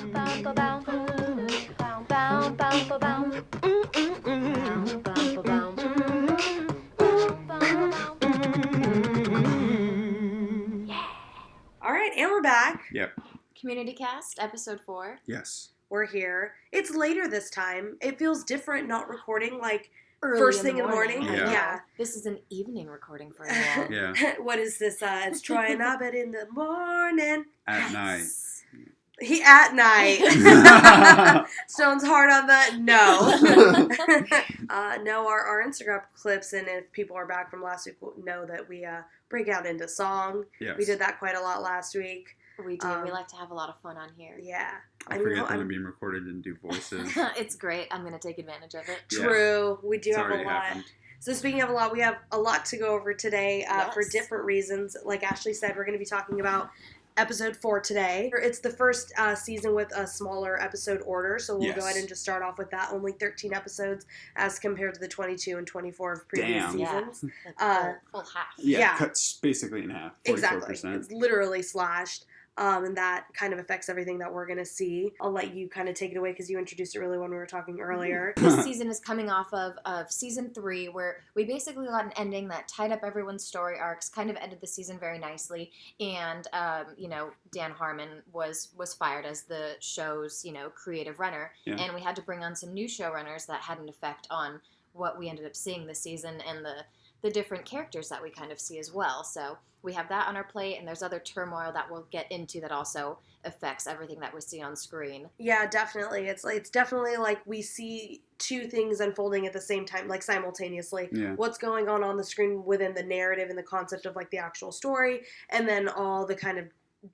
All right, and we're back. Yep. Community Cast, episode 4. Yes. We're here. It's later this time. It feels different not recording like Early first thing in the morning. Yeah. This is an evening recording for you all. Yeah. What is this? It's Troy and Abed in the morning. At night. He at night. Stone's hard on the no. No, our Instagram clips, and if people are back from last week, will know that we break out into song. Yes. We did that quite a lot last week. We do. We like to have a lot of fun on here. Yeah. I forget that I'm being recorded and do voices. It's great. I'm going to take advantage of it. True. We do It's have a already lot. happened. So speaking of a lot, we have a lot to go over today for Yes. different reasons. Like Ashley said, we're going to be talking about episode 4 today. It's the first season with a smaller episode order, so we'll go ahead and just start off with that. Only 13 episodes as compared to the 22 and 24 of previous seasons. Like full half. Yeah, cuts basically in half. 44%. Exactly. It's literally slashed. And that kind of affects everything that we're going to see. I'll let you kind of take it away because you introduced it really when we were talking earlier. This season is coming off of season 3, where we basically got an ending that tied up everyone's story arcs, kind of ended the season very nicely, and Dan Harmon was fired as the show's creative runner, and we had to bring on some new showrunners that had an effect on what we ended up seeing this season and the different characters that we kind of see as well. So we have that on our plate, and there's other turmoil that we'll get into that also affects everything that we see on screen. Yeah, definitely. It's definitely like we see two things unfolding at the same time, like simultaneously. Yeah. What's going on the screen within the narrative and the concept of like the actual story, and then all the kind of,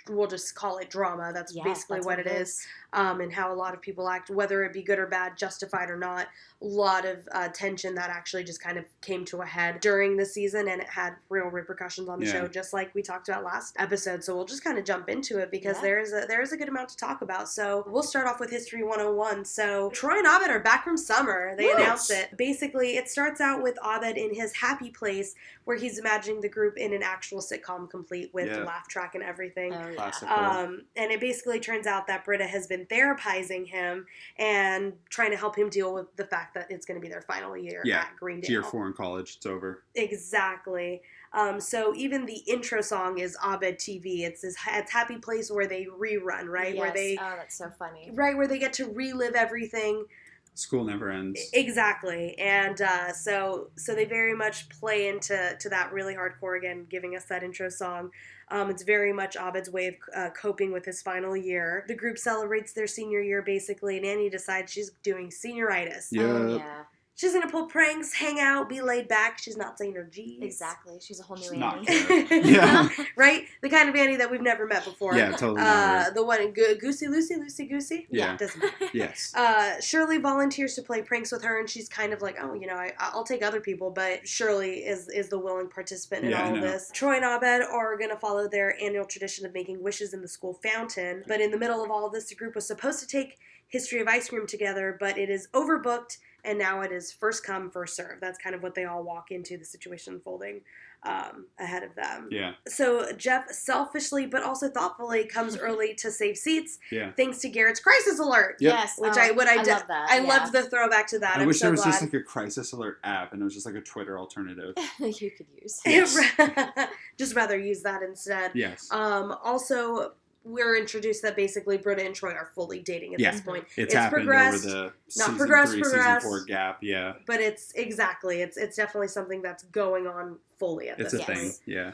we'll just call it drama. That's basically what it is. And how a lot of people act, whether it be good or bad, justified or not. A lot of tension that actually just kind of came to a head during the season, and it had real repercussions on the show, just like we talked about last episode. So we'll just kind of jump into it because there is a good amount to talk about. So we'll start off with History 101. So Troy and Abed are back from summer. They announced it. Basically, it starts out with Abed in his happy place where he's imagining the group in an actual sitcom complete with laugh track and everything. Oh, yeah. And it basically turns out that Britta has been therapizing him and trying to help him deal with the fact that it's going to be their final year at Greendale. Year 4 in college. It's over. Exactly. So even the intro song is Abed TV. It's Happy Place where they rerun, right? Yes. Where they, that's so funny. Right, where they get to relive everything. School never ends. Exactly. And so they very much play into that really hardcore, again, giving us that intro song. It's very much Abed's way of coping with his final year. The group celebrates their senior year, basically, and Annie decides she's doing senioritis. Yeah. Oh, yeah. She's going to pull pranks, hang out, be laid back. She's not saying her G's. Exactly. She's a whole new She's Annie. not good. Yeah. Right? The kind of Annie that we've never met before. Yeah, totally. Never. The one, Goosey Goosey? Yeah. Doesn't matter. Yes. Shirley volunteers to play pranks with her, and she's kind of like, I'll take other people, but Shirley is the willing participant in all of this. Troy and Abed are going to follow their annual tradition of making wishes in the school fountain, but in the middle of all of this, the group was supposed to take History of Ice Cream together, but it is overbooked, and now it is first come, first serve. That's kind of what they all walk into, the situation unfolding ahead of them. Yeah. So Jeff selfishly but also thoughtfully comes early to save seats, Yeah. thanks to Garrett's crisis alert. Yep. Yes. Which I love that. I loved the throwback to that. I wish so there was glad. just like a crisis alert app and it was just like a Twitter alternative. You could use. Yes. Just rather use that instead. Yes. Also, we're introduced that basically Britta and Troy are fully dating at this point. It's happened over the not season progressed, 3, progressed, season 4 gap, yeah. But it's definitely something that's going on fully at this point. It's a thing, yeah.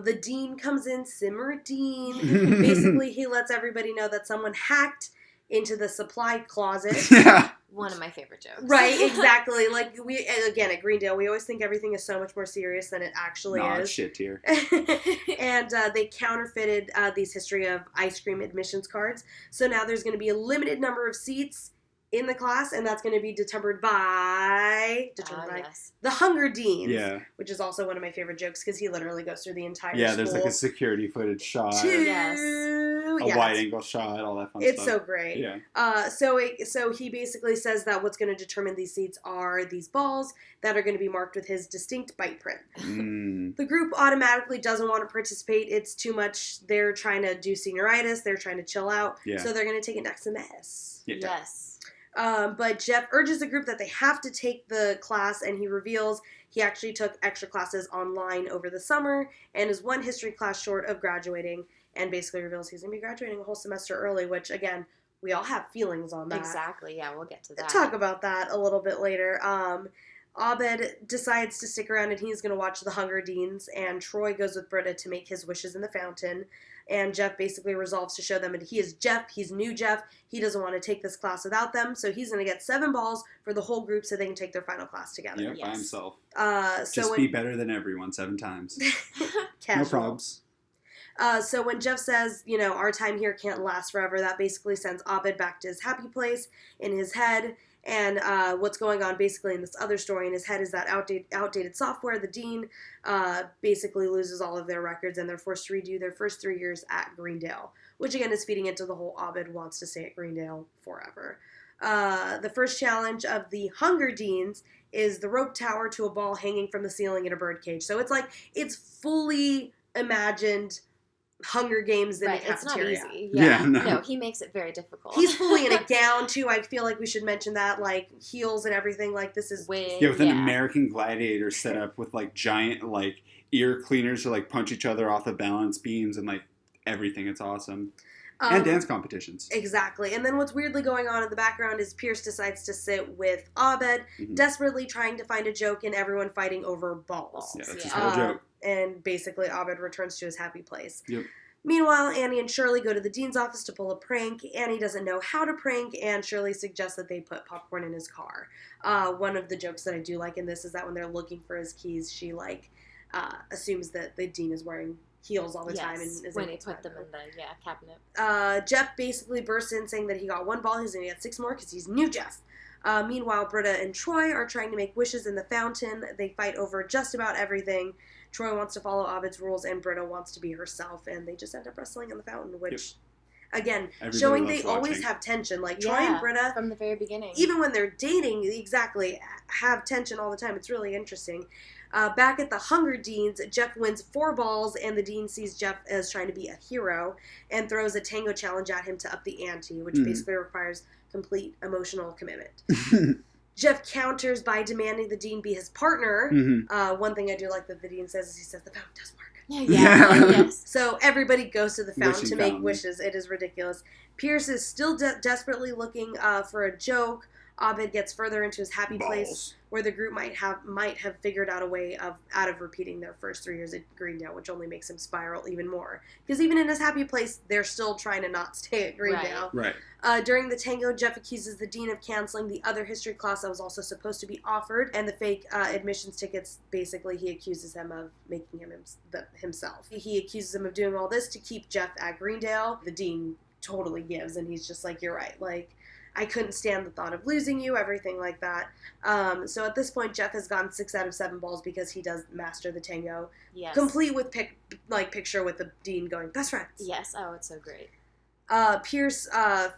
The dean comes in, Simmer Dean. Basically, he lets everybody know that someone hacked into the supply closet. Yeah. One of my favorite jokes. Right, exactly. Like, again, at Greendale, we always think everything is so much more serious than it actually Nah, is. it's shit tier. And they counterfeited these History of Ice Cream admissions cards. So now there's going to be a limited number of seats in the class, and that's going to be determined by Yes. the Hunger Deans. Yeah. Which is also one of my favorite jokes because he literally goes through the entire Yeah, school. there's like a security footage shot. To Yes. to. A wide angle shot, all that fun stuff. It's so great. Yeah. So he basically says that what's going to determine these seats are these balls that are going to be marked with his distinct bite print. The group automatically doesn't want to participate. It's too much. They're trying to do senioritis. They're trying to chill out. Yeah. So they're going to take it next semester. Yeah. Yes. But Jeff urges the group that they have to take the class, and he reveals he actually took extra classes online over the summer and is one history class short of graduating, and basically reveals he's going to be graduating a whole semester early, which, again, we all have feelings on that. Exactly, yeah, we'll get to that. Talk about that a little bit later. Abed decides to stick around, and he's going to watch the Hunger Deans, and Troy goes with Britta to make his wishes in the fountain. And Jeff basically resolves to show them that he is Jeff. He's new Jeff. He doesn't want to take this class without them. So he's going to get 7 balls for the whole group so they can take their final class together. Yeah, by himself. So be better than everyone 7 times. No problems. So when Jeff says, our time here can't last forever, that basically sends Abed back to his happy place in his head. And what's going on basically in this other story in his head is that outdated software, the dean, basically loses all of their records and they're forced to redo their first 3 years at Greendale, which again is feeding into the whole Abed wants to stay at Greendale forever. The first challenge of the Hunger Deans is the rope tower to a ball hanging from the ceiling in a birdcage. So it's fully imagined Hunger Games in the cafeteria. It's not easy. No, he makes it very difficult. He's fully in a gown too. I feel like we should mention that, like heels and everything. Like this is wig. Yeah, with an American Gladiator setup with like giant like ear cleaners to like punch each other off the balance beams and like everything. It's awesome. And dance competitions. Exactly. And then what's weirdly going on in the background is Pierce decides to sit with Abed, desperately trying to find a joke and everyone fighting over balls. Yeah, that's his whole joke. And basically Abed returns to his happy place. Yep. Meanwhile, Annie and Shirley go to the dean's office to pull a prank. Annie doesn't know how to prank, and Shirley suggests that they put popcorn in his car. One of the jokes that I do like in this is that when they're looking for his keys, she assumes that the dean is wearing heels all the time. And when he put them in the cabinet. Jeff basically bursts in saying that he got 1 ball, he's going to get 6 more because he's new Jeff. Meanwhile, Britta and Troy are trying to make wishes in the fountain. They fight over just about everything. Troy wants to follow Abed's rules, and Britta wants to be herself, and they just end up wrestling in the fountain, which, again, everybody showing they watching. Always have tension. Like, Troy and Britta, from the very beginning. Even when they're dating, exactly, have tension all the time. It's really interesting. Back at the Hunger Deans, Jeff wins 4 balls, and the dean sees Jeff as trying to be a hero and throws a tango challenge at him to up the ante, which basically requires complete emotional commitment. Jeff counters by demanding the dean be his partner. One thing I do like that the dean says is he says the fountain does work. Yes. So everybody goes to the fountain to make wishes. It is ridiculous. Pierce is still desperately looking for a joke. Abed gets further into his happy place where the group might have figured out a way out of repeating their first 3 years at Greendale, which only makes him spiral even more. Because even in his happy place, they're still trying to not stay at Greendale. Right. During the tango, Jeff accuses the dean of canceling the other history class that was also supposed to be offered, and the fake admissions tickets, basically, he accuses him of making him himself. He accuses him of doing all this to keep Jeff at Greendale. The dean totally gives, and he's just like, you're right, like, I couldn't stand the thought of losing you, everything like that. So at this point, Jeff has gotten 6 out of 7 balls because he does master the tango. Yes. Complete with picture with the dean going, best friends. Yes. Oh, it's so great. Pierce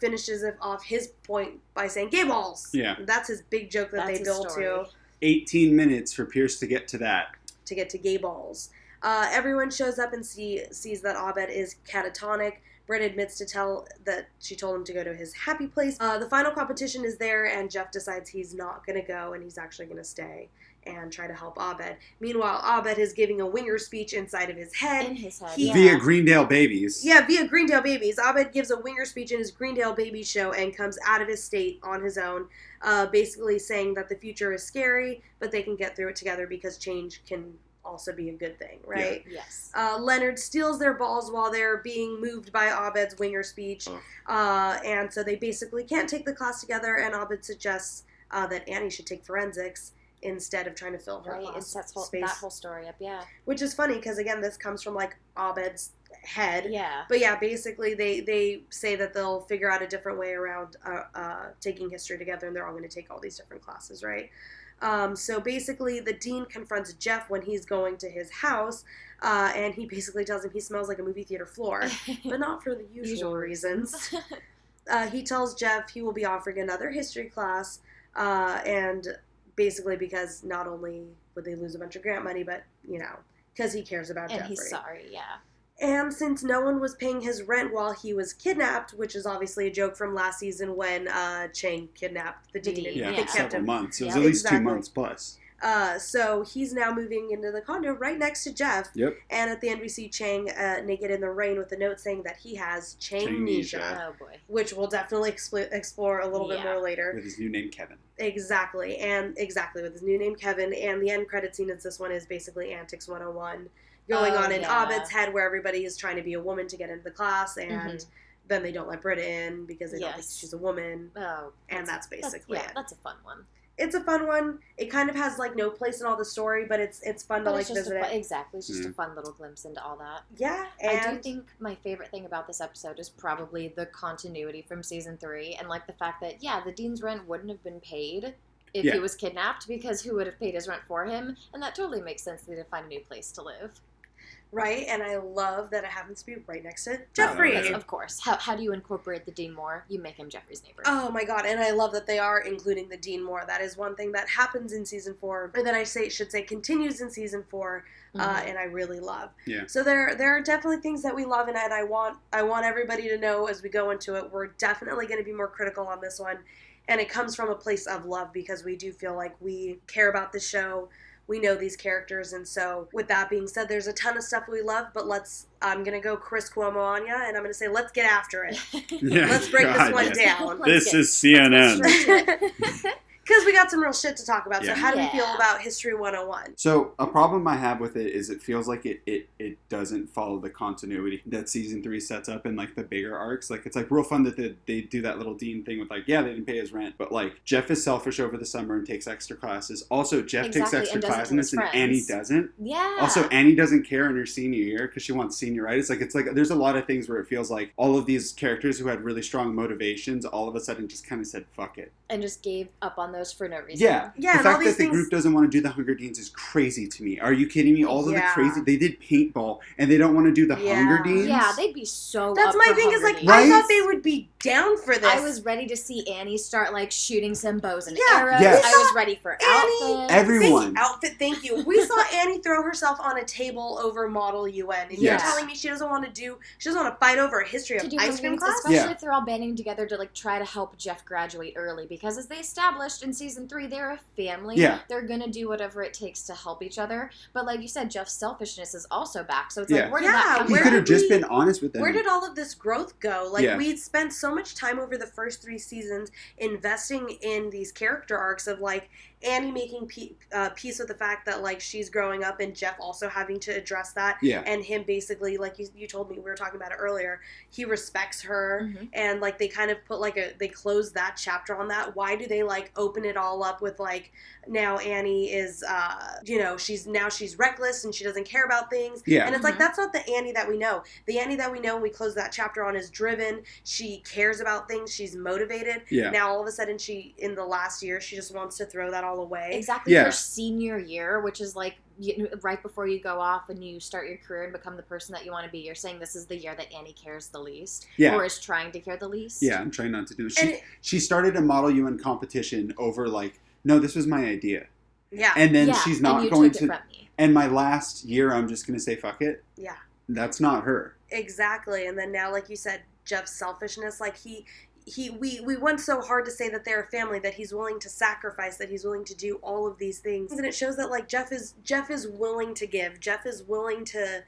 finishes off his point by saying, gay balls. Yeah. That's his big joke that they build to. 18 minutes for Pierce to get to that. To get to gay balls. Everyone shows up and sees that Abed is catatonic. Britt admits to tell that she told him to go to his happy place. The final competition is there, and Jeff decides he's not going to go, and he's actually going to stay and try to help Abed. Meanwhile, Abed is giving a winger speech inside of his head. In his head, Via Greendale Babies. Yeah, via Greendale Babies. Abed gives a winger speech in his Greendale Babies show and comes out of his state on his own, basically saying that the future is scary, but they can get through it together because change can also be a good thing, right? Yeah. Yes. Leonard steals their balls while they're being moved by Abed's winger speech, and so they basically can't take the class together, and Abed suggests that Annie should take forensics instead of trying to fill her class space. That whole story up, yeah. Which is funny, because again, this comes from, like, Abed's head. Yeah. But yeah, basically, they say that they'll figure out a different way around taking history together, and they're all going to take all these different classes, right? So basically, the dean confronts Jeff when he's going to his house, and he basically tells him he smells like a movie theater floor, but not for the usual reasons. He tells Jeff he will be offering another history class, and basically because not only would they lose a bunch of grant money, but, because he cares about Jeffrey. And he's sorry, yeah. And since no one was paying his rent while he was kidnapped, which is obviously a joke from last season when Chang kidnapped the dean. Yeah, They for kept several him. months. It was at least 2 months plus. So he's now moving into the condo right next to Jeff. Yep. And at the end we see Chang naked in the rain with a note saying that he has Changnesia. Oh boy. Which we'll definitely explore a little bit more later. With his new name, Kevin. Exactly. With his new name, Kevin. And the end credit scene is this one is basically Antics 101. Going on in Abed's head where everybody is trying to be a woman to get into the class, and then they don't let Britta in because they don't think she's a woman. Oh. And that's basically it. That's a fun one. It's a fun one. It kind of has, no place in all the story, but it's fun to, visit it. Exactly. It's just a fun little glimpse into all that. Yeah, and I do think my favorite thing about this episode is probably the continuity from Season 3, and, the fact that, the dean's rent wouldn't have been paid if he was kidnapped, because who would have paid his rent for him? And that totally makes sense. They had to find a new place to live. Right, and I love that it happens to be right next to Jeffrey. Yes, of course. How do you incorporate the dean more? You make him Jeffrey's neighbor. Oh my god, and I love that they are including the dean more. That is one thing that happens in Season 4, or that I should say continues in Season 4, and I really love. Yeah. So there are definitely things that we love, and I want everybody to know as we go into it, we're definitely going to be more critical on this one, and it comes from a place of love because we do feel like we care about the show. We know these characters, and so with that being said, there's a ton of stuff we love, but I'm going to go Chris Cuomo on ya, and I'm going to say, let's get after it. Let's break this one down. This is CNN. Because we got some real shit to talk about. Yeah. So how do we feel about History 101? So a problem I have with it is it feels like it doesn't follow the continuity that Season 3 sets up in the bigger arcs. It's real fun that they do that little Dean thing with they didn't pay his rent. But Jeff is selfish over the summer and takes extra classes. Also, Jeff takes extra classes and Annie doesn't. Yeah. Also, Annie doesn't care in her senior year because she wants senioritis. It's like there's a lot of things where it feels like all of these characters who had really strong motivations all of a sudden just kind of said, fuck it. And just gave up on those for no reason. Yeah, the fact that the group doesn't want to do the Hunger Games is crazy to me. Are you kidding me? All of the crazy... They did paintball, and they don't want to do the Hunger Games? Yeah, they'd be so That's my thing is, Games. I thought they would be down for this. I was ready to see Annie start, shooting some bows and arrows. Yes. I was ready for Annie, outfits. Everyone. Thank you. We saw Annie throw herself on a table over Model UN, and you're telling me she doesn't want to fight over a history of ice cream class? Especially if they're all banding together to, try to help Jeff graduate early, because as they established in Season 3, they're a family. Yeah. They're going to do whatever it takes to help each other. But like you said, Jeff's selfishness is also back. So it's where did that come from? You could have just been honest with them. Where did all of this growth go? We'd spent so much time over the first 3 seasons investing in these character arcs of, Annie making peace with the fact that, she's growing up and Jeff also having to address that. Yeah. And him basically, you told me, we were talking about it earlier, he respects her. And, they kind of put, they closed that chapter on that. Why do they, open it all up with, now Annie is, she's reckless and she doesn't care about things. Yeah. And it's that's not the Annie that we know. The Annie that we know when we close that chapter on is driven. She cares about things. She's motivated. Yeah. Now, all of a sudden, in the last year, she just wants to throw that all away. Exactly. Her senior year, which is right before you go off and you start your career and become the person that you want to be. You're saying this is the year that Annie cares the least, or is trying to care the least. Yeah, I'm trying not to do it. She started a Model UN competition over no, this was my idea. Yeah, and then she's not going to. From me. And my last year, I'm just going to say fuck it. Yeah, that's not her. Exactly, and then now, like you said, Jeff's selfishness, we went so hard to say that they're a family, that he's willing to sacrifice, that he's willing to do all of these things. And it shows that Jeff is willing to give. Jeff is willing to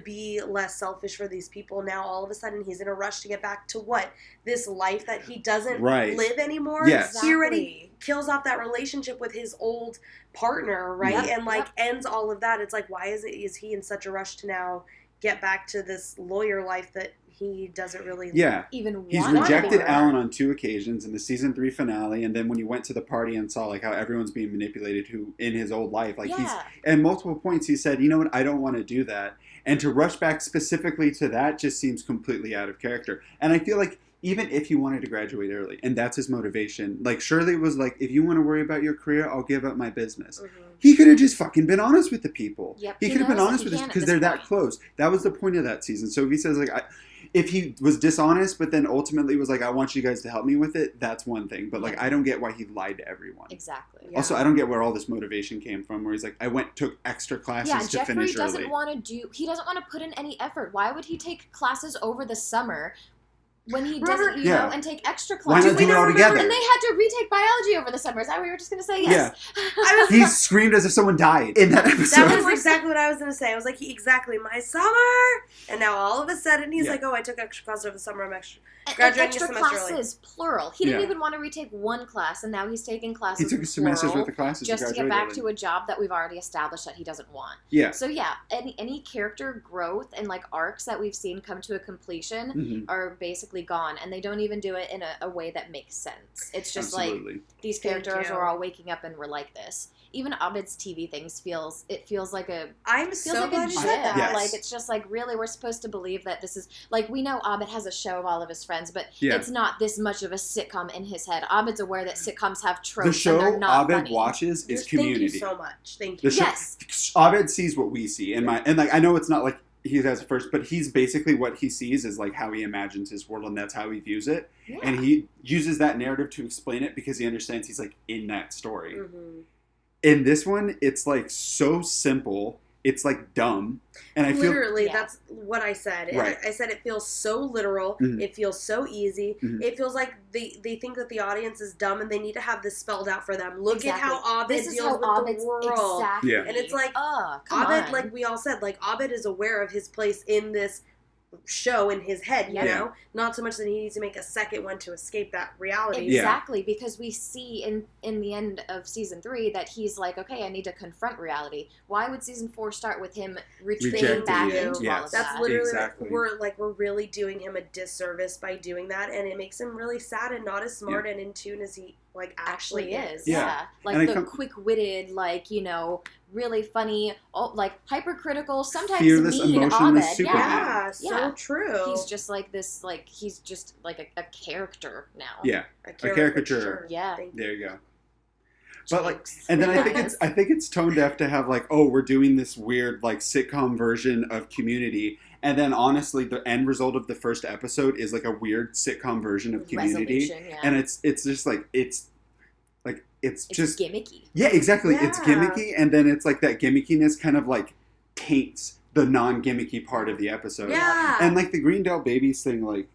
be less selfish for these people. Now all of a sudden he's in a rush to get back to this life that he doesn't live anymore. Yes. Exactly. He already kills off that relationship with his old partner, right? Yep. And ends all of that. It's why is he in such a rush to now get back to this lawyer life that he doesn't really even want. He's rejected Alan on 2 occasions in the Season 3 finale, and then when he went to the party and saw how everyone's being manipulated in his old life, he's at multiple points he said, you know what, I don't want to do that. And to rush back specifically to that just seems completely out of character. And I feel like even if he wanted to graduate early, and that's his motivation, like Shirley was like, if you want to worry about your career, I'll give up my business. He could have just fucking been honest with the people. Yep, he could have been honest with us because they're that close. That was the point of that season. So if he says like, if he was dishonest, but then ultimately was like, I want you guys to help me with it, that's one thing. But like, I don't get why he lied to everyone. Exactly. Yeah. Also, I don't get where all this motivation came from, where he's like, took extra classes to finish early. He doesn't want to put in any effort. Why would he take classes over the summer when he doesn't, you know, and take extra classes? Why not do it all together? And they had to retake biology over the summer. Is that what you were just going to say? Yes. Yeah. He screamed as if someone died in that episode. That was exactly what I was going to say. I was like, exactly, my summer! And now all of a sudden he's like, oh, I took extra classes over the summer. I'm graduating extra a semester classes, plural. He didn't even want to retake one class, and now he's taking classes. He took a semester's worth of classes just to get back to a job that we've already established that he doesn't want. Yeah. So any character growth and like arcs that we've seen come to a completion are basically gone, and they don't even do it in a way that makes sense. It's just like these characters are all waking up and we're like this. Even Abed's TV things feels like a so glad you said that. Yes. Like it's just like really we're supposed to believe that this is like we know Abed has a show of all of his friends, but it's not this much of a sitcom in his head. Abed's aware that sitcoms have tropes. The show and they're not Abed funny. watches is Community. Thank you so much. Thank you. Yes. Abed sees what we see, and like I know it's not like he has a first, but he's basically what he sees is like how he imagines his world, and that's how he views it. Yeah. And he uses that narrative to explain it because he understands he's like in that story. In this one, it's like so simple. It's like dumb. And I feel literally that's what I said. Right. I said it feels so literal. It feels so easy. It feels like they think that the audience is dumb and they need to have this spelled out for them. Look at how Abed deals with the world. Exactly. And it's like Abed, like we all said, like Abed is aware of his place in this show in his head, you know? Not so much that he needs to make a second one to escape that reality. Exactly, because we see in the end of season 3 that he's like, okay, I need to confront reality. Why would season 4 start with him retreating back into all of that? That's literally we're really doing him a disservice by doing that, and it makes him really sad and not as smart and in tune as he like actually is. Like the quick-witted, like, you know, really funny, like hypercritical, sometimes fearless, mean Abed. So true. He's just like this, like he's just like a character now. Yeah, a caricature. Yeah, there you go. But like, and then I think it's tone deaf to have like, oh, we're doing this weird like sitcom version of Community, and then honestly, the end result of the first episode is like a weird sitcom version of Community, and it's just like it's just gimmicky. Yeah, exactly. Yeah. It's gimmicky, and then it's like that gimmickiness kind of like taints the non-gimmicky part of the episode. Yeah. And like the Greendale babies thing, like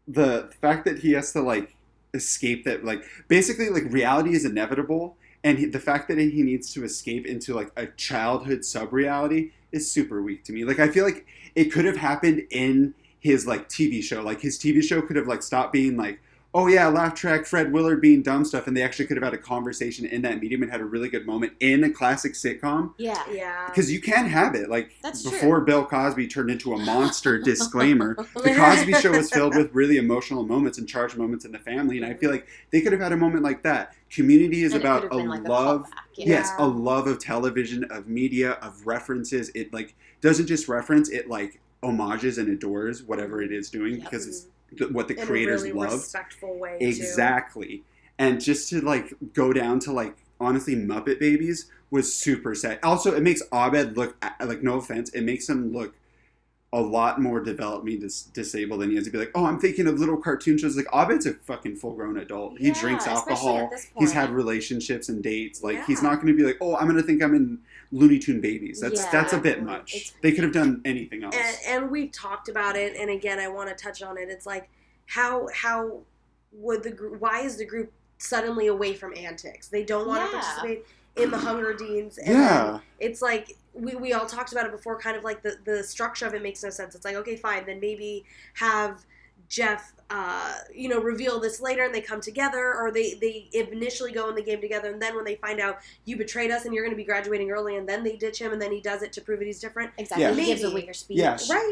the fact that he has to like escape that, like basically like reality is inevitable, and the fact that he needs to escape into like a childhood sub-reality is super weak to me. Like I feel like it could have happened in his like TV show. Like his TV show could have like stopped being like, oh yeah, laugh track, Fred Willard being dumb stuff, and they actually could have had a conversation in that medium and had a really good moment in a classic sitcom. Yeah. Because you can have it. Like, that's before true. Bill Cosby turned into a monster disclaimer, the Cosby Show was filled with really emotional moments and charged moments in the family, and I feel like they could have had a moment like that. Community is about a love, a love of television, of media, of references. It, like, doesn't just reference, it, like, homages and adores whatever it is doing because it's what the creators in a really love. Respectful way, exactly. Too. And just to like go down to like honestly Muppet Babies was super sad. Also, it makes Abed look like, no offense, it makes him look a lot more developmentally disabled than he is to be like, oh, I'm thinking of little cartoon shows. Like Abed's a fucking full grown adult. He drinks alcohol. He's had relationships and dates. Like he's not going to be like, oh, I'm going to think I'm in Looney Tune Babies. That's a bit much. They could have done anything else. And we've talked about it. And again, I want to touch on it. It's like, how would why is the group suddenly away from antics? They don't want to participate in the Hunger Games. And then it's like, we all talked about it before, kind of like the structure of it makes no sense. It's like, okay, fine, then maybe have Jeff, reveal this later and they come together, or they initially go in the game together, and then when they find out you betrayed us and you're going to be graduating early, and then they ditch him and then he does it to prove that he's different. Exactly. Yeah. He gives a winger speech,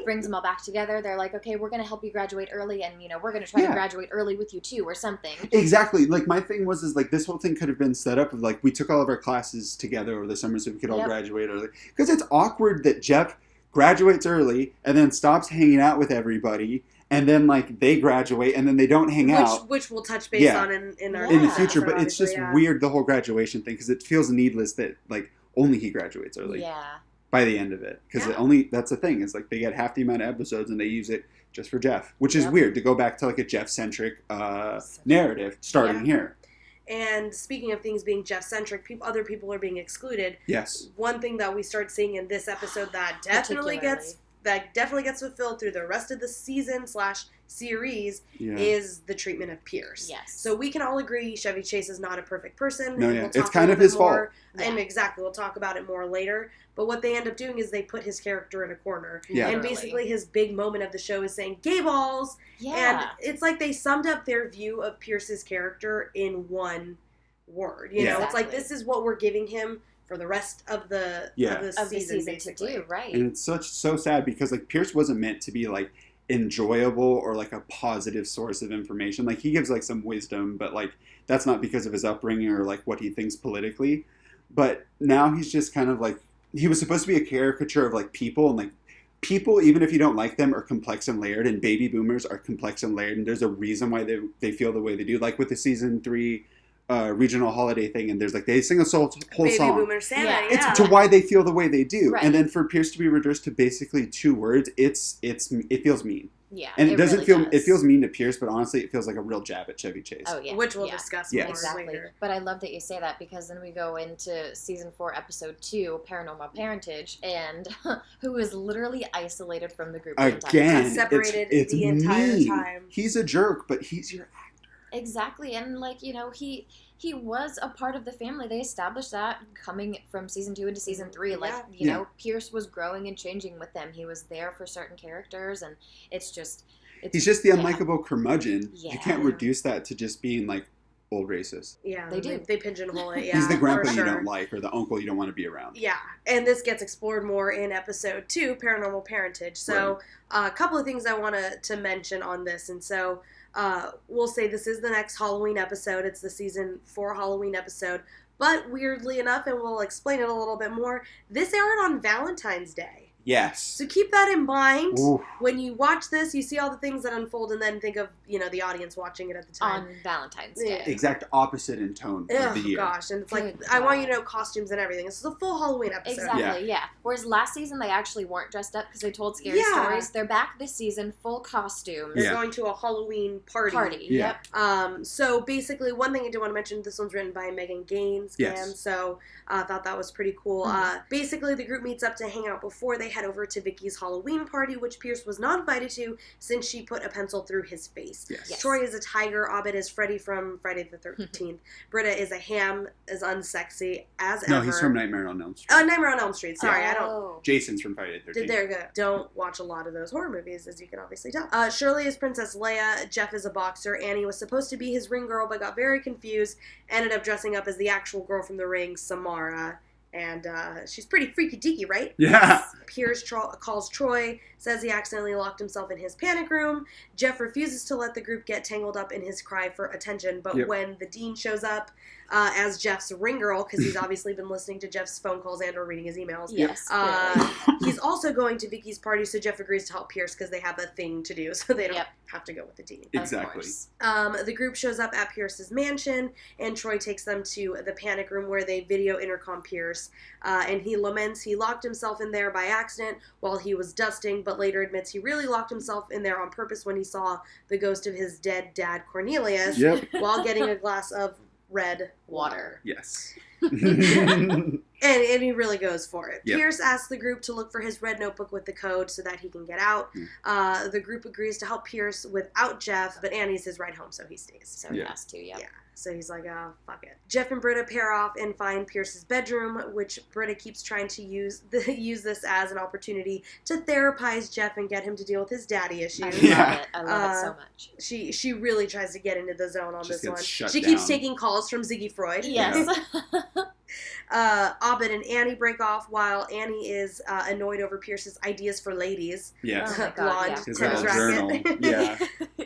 brings them all back together. They're like, okay, we're going to help you graduate early, and we're going to try to graduate early with you too, or something. Exactly. Like my thing was like this whole thing could have been set up of like we took all of our classes together over the summer so we could all graduate early, because it's awkward that Jeff graduates early and then stops hanging out with everybody and then like they graduate, and then they don't hang out. Which we'll touch base on in our in the future. But it's just yeah. weird, the whole graduation thing, because it feels needless that like only he graduates early. Yeah. By the end of it, because that's the thing, is like they get half the amount of episodes and they use it just for Jeff, which is weird to go back to like a Jeff-centric narrative starting here. And speaking of things being Jeff-centric, other people are being excluded. Yes. One thing that we start seeing in this episode that definitely gets fulfilled through the rest of the season/series is the treatment of Pierce. Yes. So we can all agree Chevy Chase is not a perfect person. No, yeah. It's kind of his fault. And exactly, we'll talk about it more later. But what they end up doing is they put his character in a corner. Yeah. And basically his big moment of the show is saying, gay balls! Yeah. And it's like they summed up their view of Pierce's character in one word. You know, it's like, this is what we're giving him for the rest of the season basically. To do, right. And it's so sad, because like Pierce wasn't meant to be like enjoyable or like a positive source of information. Like he gives like some wisdom, but like that's not because of his upbringing or like what he thinks politically. But now he's just kind of like, he was supposed to be a caricature of like people, and like people, even if you don't like them, are complex and layered, and baby boomers are complex and layered, and there's a reason why they feel the way they do. Like with the season 3 regional holiday thing, and there's like they sing a whole baby song. Boomer Santa, It's to why they feel the way they do, right. And then for Pierce to be reduced to basically 2 words, it feels mean. Yeah, and it doesn't really feel. It feels mean to Pierce, but honestly, it feels like a real jab at Chevy Chase. Oh yeah, which we'll discuss more later. But I love that you say that, because then we go into season 4, episode 2, Paranormal Parentage, and who is literally isolated from the group again, separated it's the entire mean. time. He's a jerk, but he's your actor. Exactly, and like he was a part of the family. They established that coming from season 2 into season 3. Like, you know, Pierce was growing and changing with them. He was there for certain characters, and he's just the unlikable curmudgeon. Yeah. You can't reduce that to just being like old racist. Yeah, they do. They pigeonhole it. Yeah, he's the grandpa you don't like, or the uncle you don't want to be around. Yeah, and this gets explored more in episode 2, Paranormal Parentage. So, a couple of things I want to mention on this, and so. We'll say this is the next Halloween episode. It's the season 4 Halloween episode. But weirdly enough, and we'll explain it a little bit more, this aired on Valentine's Day. Yes. So keep that in mind. Oof. When you watch this, you see all the things that unfold, and then think of, the audience watching it at the time. On Valentine's Day. Exact opposite in tone of the year. Gosh, and it's like, I want you to know costumes and everything. This is a full Halloween episode. Exactly, yeah. Whereas last season, they actually weren't dressed up because they told scary stories. They're back this season, full costumes. They're going to a Halloween party. Yep. So basically, one thing I do want to mention, this one's written by Megan Gaines. Yes. So I thought that was pretty cool. Mm-hmm. Basically, the group meets up to hang out before they head over to Vicky's Halloween party, which Pierce was not invited to since she put a pencil through his face. Yes. Troy is a tiger. Abed is Freddy from Friday the 13th. Britta is a ham, as unsexy as ever. No, he's from Nightmare on Elm Street. Nightmare on Elm Street. Sorry, I don't. Jason's from Friday the 13th. There you go. Don't watch a lot of those horror movies, as you can obviously tell. Shirley is Princess Leia. Jeff is a boxer. Annie was supposed to be his ring girl, but got very confused. Ended up dressing up as the actual girl from The Ring, Samara. And she's pretty freaky deaky, right? Yeah. Pierce calls Troy, says he accidentally locked himself in his panic room. Jeff refuses to let the group get tangled up in his cry for attention, but when the dean shows up as Jeff's ring girl, because he's obviously been listening to Jeff's phone calls and or reading his emails. Yes. He's also going to Vicky's party, so Jeff agrees to help Pierce because they have a thing to do, so they don't have to go with the dean. Exactly. The group shows up at Pierce's mansion, and Troy takes them to the panic room where they video intercom Pierce, and he laments he locked himself in there by accident while he was dusting, but later admits he really locked himself in there on purpose when he saw the ghost of his dead dad Cornelius while getting a glass of red water. Yes. and he really goes for it. Yep. Pierce asks the group to look for his red notebook with the code so that he can get out. The group agrees to help Pierce without Jeff, but Annie's his ride home, so he stays. So he has to, yeah. So he's like, oh, fuck it. Jeff and Britta pair off and find Pierce's bedroom, which Britta keeps trying to use this as an opportunity to therapize Jeff and get him to deal with his daddy issues. I love it so much. She really tries to get into the zone on this one. She down. keeps taking calls from Ziggy Freud. Yes. Abed and Annie break off while Annie is annoyed over Pierce's ideas for ladies. Yes. Oh my God, blonde his tennis little racket. journal. Yeah.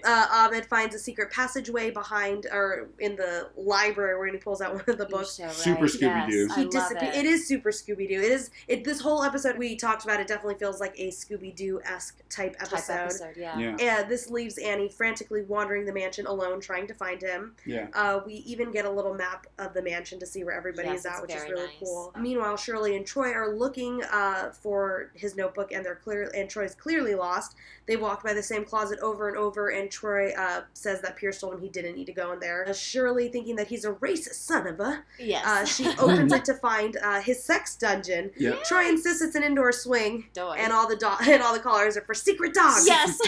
Abed finds a secret passageway behind or in the library where he pulls out one of the books. So right. Super Scooby-Doo. Yes, He I love disappears. it. It is super Scooby-Doo. This whole episode we talked about, it definitely feels like a Scooby-Doo-esque type episode. Yeah. And this leaves Annie frantically wandering the mansion alone, trying to find him. Yeah. We even get a little map of the mansion to see where everybody is at, which is really nice. cool. Meanwhile, Shirley and Troy are looking for his notebook, and Troy's clearly lost. They walk by the same closet over and over, and Troy says that Pierce told him he didn't need to go in there. Shirley, thinking that he's a racist son of a, she opens it to find his sex dungeon. Yep. Troy insists it's an indoor swing, Doy. and all the collars are for secret dogs. Yes.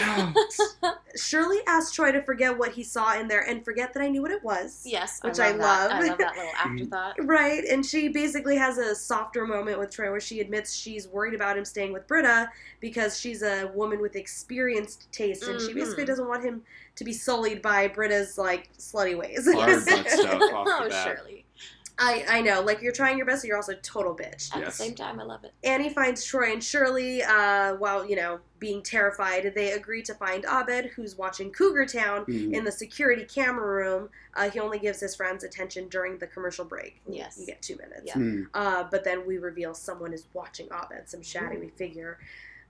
Shirley asked Troy to forget what he saw in there and forget that I knew what it was. Yes, which I love. I love that little afterthought. Right, and she basically has a softer moment with Troy where she admits she's worried about him staying with Britta because she's a woman with experienced taste, and she basically doesn't want him to be sullied by Britta's, like, slutty ways. Hard butt stuff off the bat. Shirley. I know, like, you're trying your best, so you're also a total bitch. At the same time, I love it. Annie finds Troy and Shirley, while, being terrified. They agree to find Abed, who's watching Cougar Town in the security camera room. He only gives his friends attention during the commercial break. Yes. You get 2 minutes. Yeah. But then we reveal someone is watching Abed, some shadowy figure.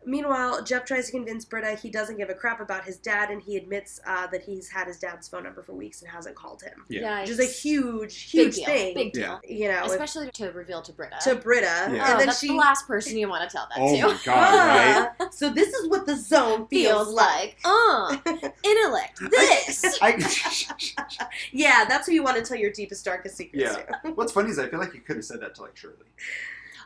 Meanwhile, Jeff tries to convince Britta he doesn't give a crap about his dad, and he admits that he's had his dad's phone number for weeks and hasn't called him. Yeah. Which is a huge deal. thing. Big deal. Especially to reveal to Britta. Yeah. And then that's the last person you want to tell that to. Oh my god, right? So this is what the zone feels like. Intellect. This. Yeah, that's who you want to tell your deepest, darkest secrets to. What's funny is I feel like you could have said that to, like, Shirley.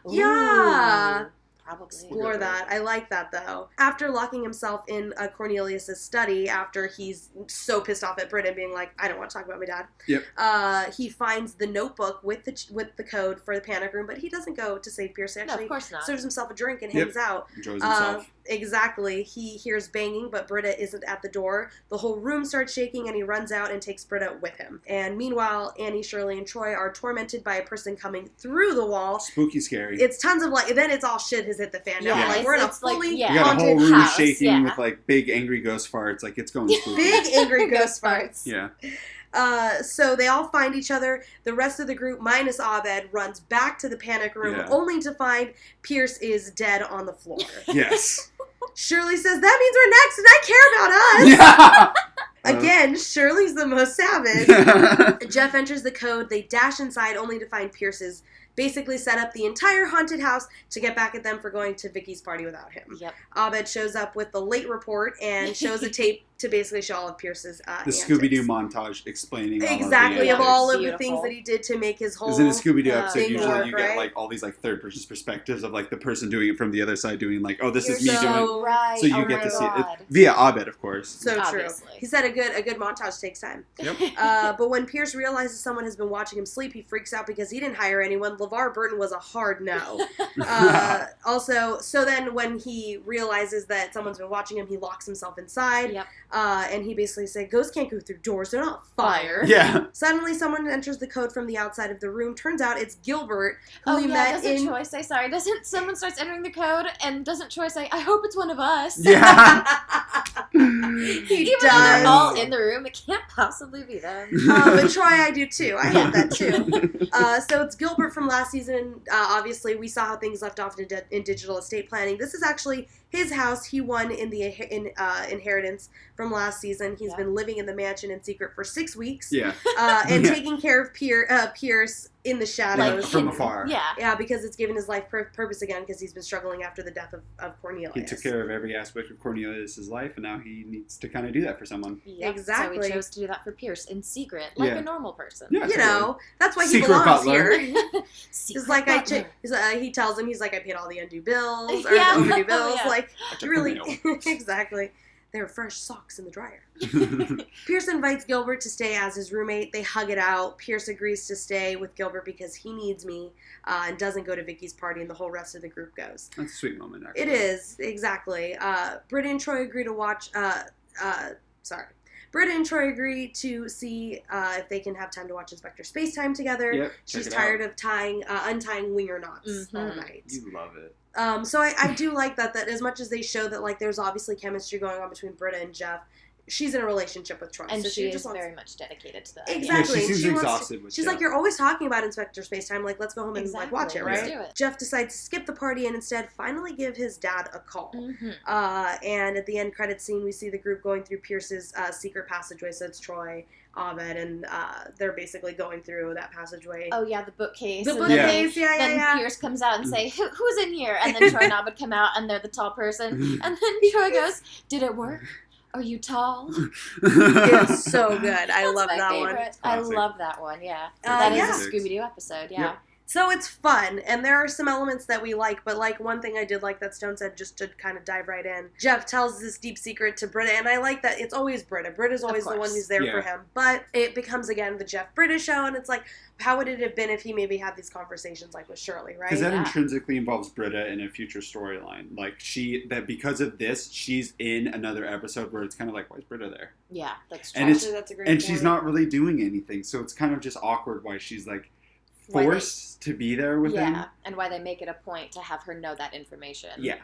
Yeah. Probably. Explore that. I like that, though. After locking himself in Cornelius's study, after he's so pissed off at Britta being like, I don't want to talk about my dad. Yep. He finds the notebook with the code for the panic room, but he doesn't go to save Pierce. Actually, no, of course not. Serves himself a drink and hangs out. Enjoys himself. Exactly. He hears banging, but Britta isn't at the door. The whole room starts shaking, and he runs out and takes Britta with him. And meanwhile, Annie, Shirley, and Troy are tormented by a person coming through the wall. Spooky scary. It's tons of then it's all shit has hit the fan. Yeah, Like, we're in a fully you got a whole haunted room house. shaking with, like, big angry ghost farts. Like, it's going spooky. Big angry ghost farts. Yeah. So they all find each other. The rest of the group, minus Abed, runs back to the panic room, only to find Pierce is dead on the floor. Yes. Shirley says, that means we're next and I care about us. Again, Shirley's the most savage. Jeff enters the code. They dash inside only to find Pierce's basically set up the entire haunted house to get back at them for going to Vicky's party without him. Yep. Abed shows up with the late report and shows a tape to basically show all of Pierce's the Scooby-Doo montage explaining all of the things that he did to make his whole in a Scooby-Doo episode usually work, you get like all these like third person perspectives of like the person doing it from the other side doing like, oh, this is me doing it. Right. So you get to see it via Abed, of course. So Obviously. True. He said a good montage takes time. Yep. But when Pierce realizes someone has been watching him sleep, he freaks out because he didn't hire anyone. LeVar Burton was a hard no. Also, so then when he realizes that someone's been watching him, he locks himself inside. Yep. And he basically said, ghosts can't go through doors, they're not fire. Yeah. Suddenly someone enters the code from the outside of the room. Turns out it's Gilbert, who we met doesn't Troy say, sorry, doesn't someone starts entering the code, and doesn't Troy say, I hope it's one of us? Yeah. He Even does. though they're all in the room, it can't possibly be them. But Troy, I do too. I hope that too. So it's Gilbert from last season. Obviously, we saw how things left off in digital estate planning. This is actually his house. He won in the inheritance from last season. He's been living in the mansion in secret for 6 weeks. Yeah. And taking care of Pierce in the shadows. Like, from afar. Yeah. Yeah, because it's given his life purpose again because he's been struggling after the death of Cornelius. He took care of every aspect of Cornelius' life, and now he needs to kind of do that for someone. Yep. Exactly. So he chose to do that for Pierce in secret, like a normal person. Yeah, you know, that's why Secret he belongs butler. here. Secret Like butler. he tells him, he's like, I paid all the undue bills or the overdue bills. Yeah. Like, I took really, the mail. exactly. There are fresh socks in the dryer. Pierce invites Gilbert to stay as his roommate. They hug it out. Pierce agrees to stay with Gilbert because he needs me and doesn't go to Vicky's party, and the whole rest of the group goes. That's a sweet moment, actually. It is, exactly. Britta and Troy agree to watch... Britta and Troy agree to see if they can have time to watch Inspector Spacetime together. Yep, She's tired of untying winger knots all night. You love it. So I do like that as much as they show that like there's obviously chemistry going on between Britta and Jeff, she's in a relationship with Troy. And so she just is wants... very much dedicated to that. Exactly. Yeah, she seems she exhausted with She's Jeff. like, you're always talking about Inspector Space Time. Like, let's go home and like watch it, right? Let's do it. Jeff decides to skip the party and instead finally give his dad a call. Mm-hmm. And at the end credits scene, we see the group going through Pierce's secret passageway. So it's Troy, Abed, and they're basically going through that passageway. Oh yeah, the bookcase. The bookcase, Then Pierce comes out and say, "Who's in here?" And then Troy and Abed come out, and they're the tall person. And then Troy goes, "Did it work? Are you tall?" It's so good. I love that favorite. one. I love that one. Yeah, that is a Scooby Doo episode. Yeah. Yep. So it's fun, and there are some elements that we like, but like one thing I did like that Stone said, just to kind of dive right in, Jeff tells this deep secret to Britta, and I like that it's always Britta. Britta's always the one who's there for him, but it becomes, again, the Jeff Britta show, and it's like, how would it have been if he maybe had these conversations like with Shirley, right? Because that intrinsically involves Britta in a future storyline. Like, because of this, she's in another episode where it's kind of like, why is Britta there? Yeah, that's true. That's a great point. She's not really doing anything, so it's kind of just awkward why she's like, forced to be there with him. Yeah, and why they make it a point to have her know that information. Yeah.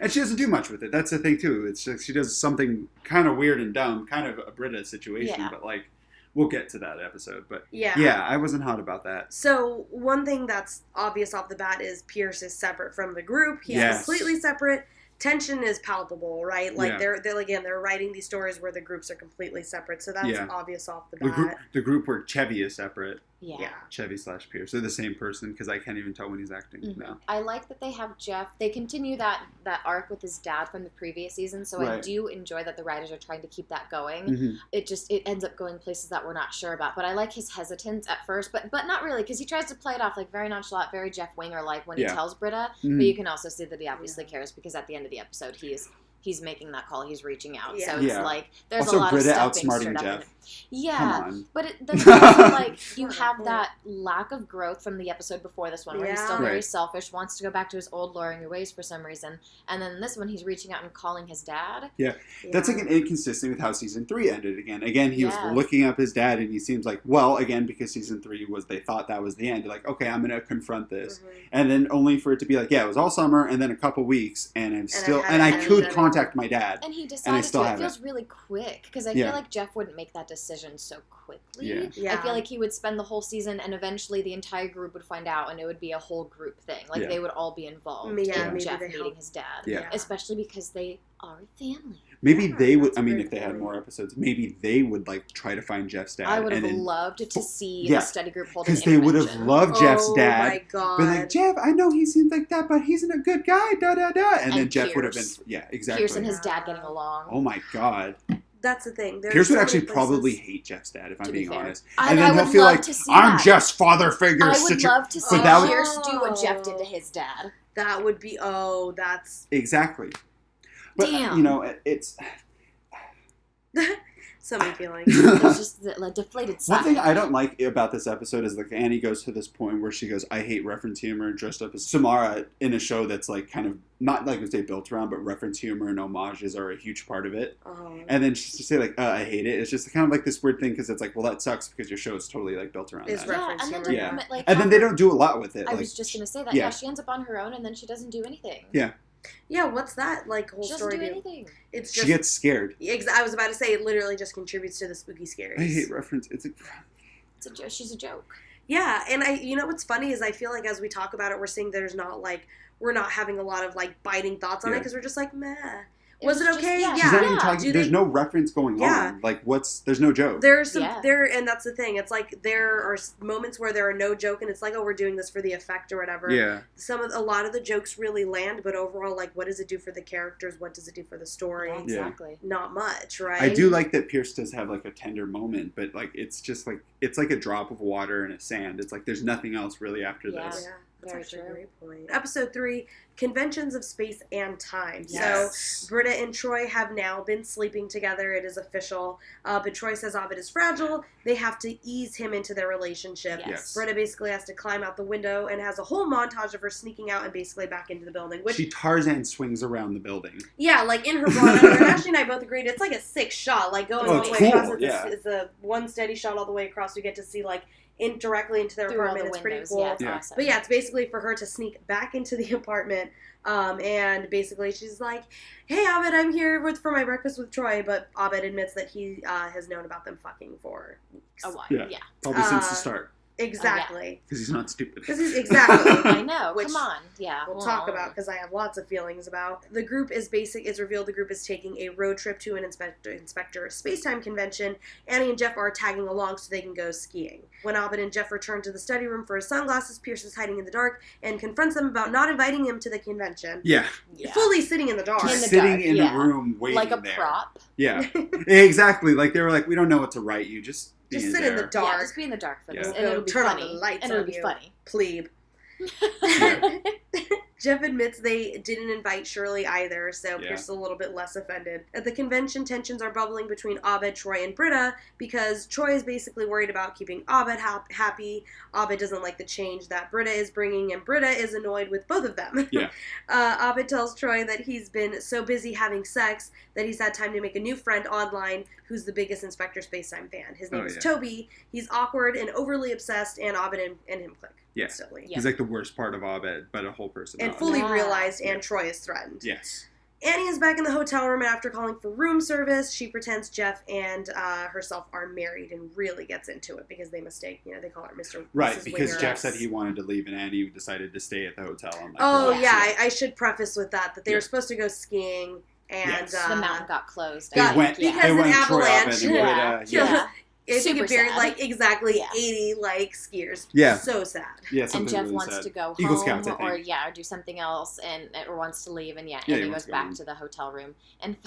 And she doesn't do much with it. That's the thing, too. It's just, she does something kind of weird and dumb, kind of a Britta situation, but like, we'll get to that episode. But yeah, I wasn't hot about that. So one thing that's obvious off the bat is Pierce is separate from the group. He's completely separate. Tension is palpable, right? Like they're writing these stories where the groups are completely separate. So that's obvious off the bat. The group where Chevy is separate. Yeah. Chevy/Pierce. They're the same person because I can't even tell when he's acting now. I like that they have Jeff. They continue that arc with his dad from the previous season, so I do enjoy that the writers are trying to keep that going. Mm-hmm. It ends up going places that we're not sure about, but I like his hesitance at first, but not really, because he tries to play it off like very nonchalant, very Jeff Winger-like when he tells Britta, but you can also see that he obviously cares because at the end of the episode he's making that call. He's reaching out. So it's like there's also, a lot Britta of stuff being stirred outsmarting up. Jeff. Yeah, but then also like you have that lack of growth from the episode before this one, where he's still very selfish, wants to go back to his old luring ways for some reason, and then this one he's reaching out and calling his dad. Yeah, that's like an inconsistent with how season 3 ended. Again, he was looking up his dad, and he seems like, well, again, because season 3 was, they thought that was the end. Like, okay, I'm gonna confront this, and then only for it to be like, it was all summer, and then a couple weeks, and I could contact my dad. And he decided to. It feels really quick because I feel like Jeff wouldn't make that decision so quickly. I feel like he would spend the whole season, and eventually the entire group would find out, and it would be a whole group thing. Like they would all be involved in Jeff meeting his dad, especially because they are a family. Maybe they would. I mean, if they had more episodes, maybe they would like try to find Jeff's dad. I would have loved to see a study group holding because they would have loved Jeff's dad. Oh my god! But like, Jeff, I know he seems like that, but he's a good guy. Da da da. And then Jeff would have been exactly. Pierce and his dad getting along. Oh my god. That's the thing. Pierce would actually probably hate Jeff's dad, if I'm being honest. And then he'll feel like, I'm Jeff's father figure. I would love to see Pierce do what Jeff did to his dad. That would be, that's... Exactly. But, damn. It's... So many feelings. It's just the deflated side. One thing I don't like about this episode is like Annie goes to this point where she goes, I hate reference humor, dressed up as Samara in a show that's like kind of not like we say built around, but reference humor and homages are a huge part of it. And then just to say like, I hate it, it's just kind of like this weird thing because it's like, well, that sucks because your show is totally like built around that. Reference humor. And then they don't do a lot with it. I was just going to say that. Yeah, she ends up on her own and then she doesn't do anything. Yeah, what's that like whole story? She doesn't do anything. It's just, she gets scared. I was about to say it literally just contributes to the spooky scaries. I hate reference. She's a joke. Yeah, and what's funny is I feel like as we talk about it, we're seeing we're not having a lot of like biting thoughts on it because we're just like meh. Was it okay? She's not even talking. There's no reference going on. Like, there's no joke. There's some and that's the thing. It's like there are moments where there are no joke, and it's like, oh, we're doing this for the effect or whatever. Yeah. A lot of the jokes really land, but overall, like, what does it do for the characters? What does it do for the story? Yeah, exactly. Not much, right? I do like that Pierce does have like a tender moment, but like it's just like it's like a drop of water in a sand. It's like there's nothing else really after this. Yeah. That's actually a great point. Episode 3, Conventions of Space and Time. Yes. So, Britta and Troy have now been sleeping together. It is official. But Troy says Abed is fragile. They have to ease him into their relationship. Yes. Britta basically has to climb out the window and has a whole montage of her sneaking out and basically back into the building. Which, she Tarzan swings around the building. Yeah, like in her bra. And Ashley and I both agreed it's like a 6 shot. Like going all the way across. It's a one steady shot all the way across. We get to see like directly into their apartment. It's pretty cool. Yeah, it's awesome. But yeah, it's basically for her to sneak back into the apartment moment. And basically she's like, hey, Abed, I'm here for my breakfast with Troy. But Abed admits that he has known about them fucking for weeks. A while, yeah. Probably since the start. Exactly. Because he's not stupid. Exactly. I know. Which come on. Yeah. We'll talk about because I have lots of feelings about. The group is revealed the group is taking a road trip to an Inspector Spacetime convention. Annie and Jeff are tagging along so they can go skiing. When Abed and Jeff return to the study room for his sunglasses, Pierce is hiding in the dark and confronts them about not inviting him to the convention. Yeah. Fully sitting in the dark. Sitting in a room waiting like a there. prop. Yeah. Exactly. Like they were like, we don't know what to write you. Just sit in the dark. Yeah, just be in the dark for this. And We'll it'll be turn funny. on the lights and it'll on be you. funny. Plebe. Jeff admits they didn't invite Shirley either, so Pierce is a little bit less offended. At the convention, tensions are bubbling between Abed, Troy, and Britta because Troy is basically worried about keeping Abed happy. Abed doesn't like the change that Britta is bringing, and Britta is annoyed with both of them. Yeah. Abed tells Troy that he's been so busy having sex that he's had time to make a new friend online who's the biggest Inspector Spacetime fan. His name is Toby. He's awkward and overly obsessed, and Abed and him click. Yeah. Instantly. He's like the worst part of Abed, but a whole person. And fully realized, and Troy is threatened. Yes. Annie is back in the hotel room, and after calling for room service, she pretends Jeff and herself are married and really gets into it because they mistake, they call her Mr. Right, Mrs. because Winger. Jeff said he wanted to leave, and Annie decided to stay at the hotel. I'm like, I should preface with that they were supposed to go skiing, and the mountain got closed. They went because an avalanche. I think it buried sad. Exactly 80 skiers. Yeah. So sad. Yeah, and Jeff really wants sad. to go Eagle home Scouts, or do something else or wants to leave and Annie goes back to the hotel room and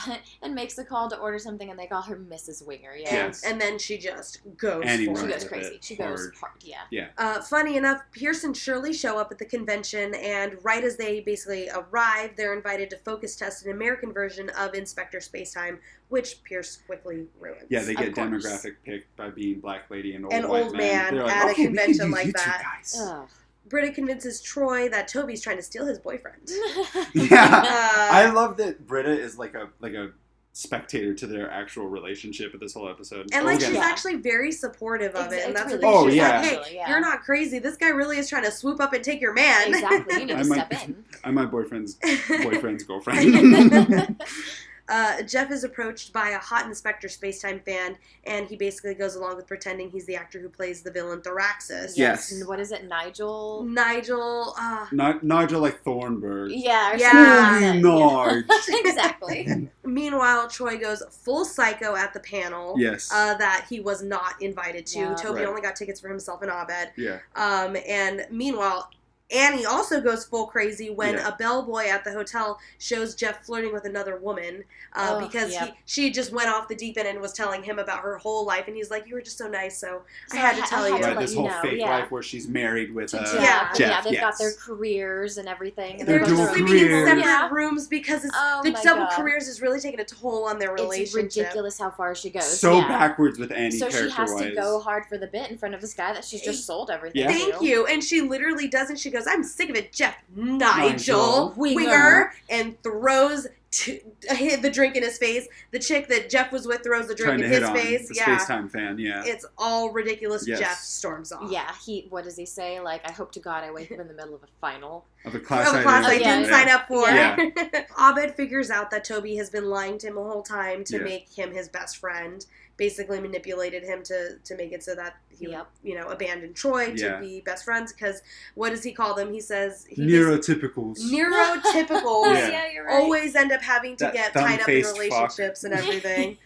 makes the call to order something and they call her Mrs. Winger. Yes. And then she just goes Annie for it. She goes crazy. She goes hard. Yeah. Funny enough, Pierce and Shirley show up at the convention, and right as they basically arrive, they're invited to focus test an American version of Inspector Spacetime, which Pierce quickly ruins. Yeah, they get demographic picked by being black lady and old white man like, at a convention like you that. Guys. Britta convinces Troy that Toby's trying to steal his boyfriend. Yeah, I love that Britta is like a spectator to their actual relationship of this whole episode. And she's actually very supportive of it. And that's really what she's like, hey, you're not crazy. This guy really is trying to swoop up and take your man. Exactly. You need to step in. I'm my boyfriend's girlfriend. Jeff is approached by a hot Inspector Spacetime fan, and he basically goes along with pretending he's the actor who plays the villain Thoraxis. Yes. And what is it, Nigel? Nigel like Thornburg. Yeah. Nard. Exactly. Meanwhile, Troy goes full psycho at the panel. Yes. That he was not invited to. Yeah. Toby only got tickets for himself and Abed. Yeah. And meanwhile, Annie also goes full crazy when a bellboy at the hotel shows Jeff flirting with another woman because she just went off the deep end and was telling him about her whole life, and he's like, you were just so nice, so I had to tell you. Right, this whole fake life where she's married with Jeff. Jeff. Yeah, they've got their careers and everything. And they're just sleeping in separate rooms because the double careers is really taking a toll on their relationship. It's ridiculous how far she goes. So backwards with Annie so character-wise. So she has to go hard for the bit in front of this guy that she's just sold everything to. Thank you. And she literally doesn't. She goes, I'm sick of it, Jeff. Nigel Winger, and throws the drink in his face. The chick that Jeff was with throws the drink in his face. The Spacetime fan, It's all ridiculous. Yes. Jeff storms off. Yeah, what does he say? Like, I hope to God I wake up in the middle of a final. Of a class I didn't sign up for. Yeah. Abed figures out that Toby has been lying to him the whole time to make him his best friend. Basically manipulated him to make it so that he abandoned Troy to be best friends, because what does he call them? He says neurotypicals. Neurotypicals yeah, you're right. Always end up having to get tied up in relationships and everything.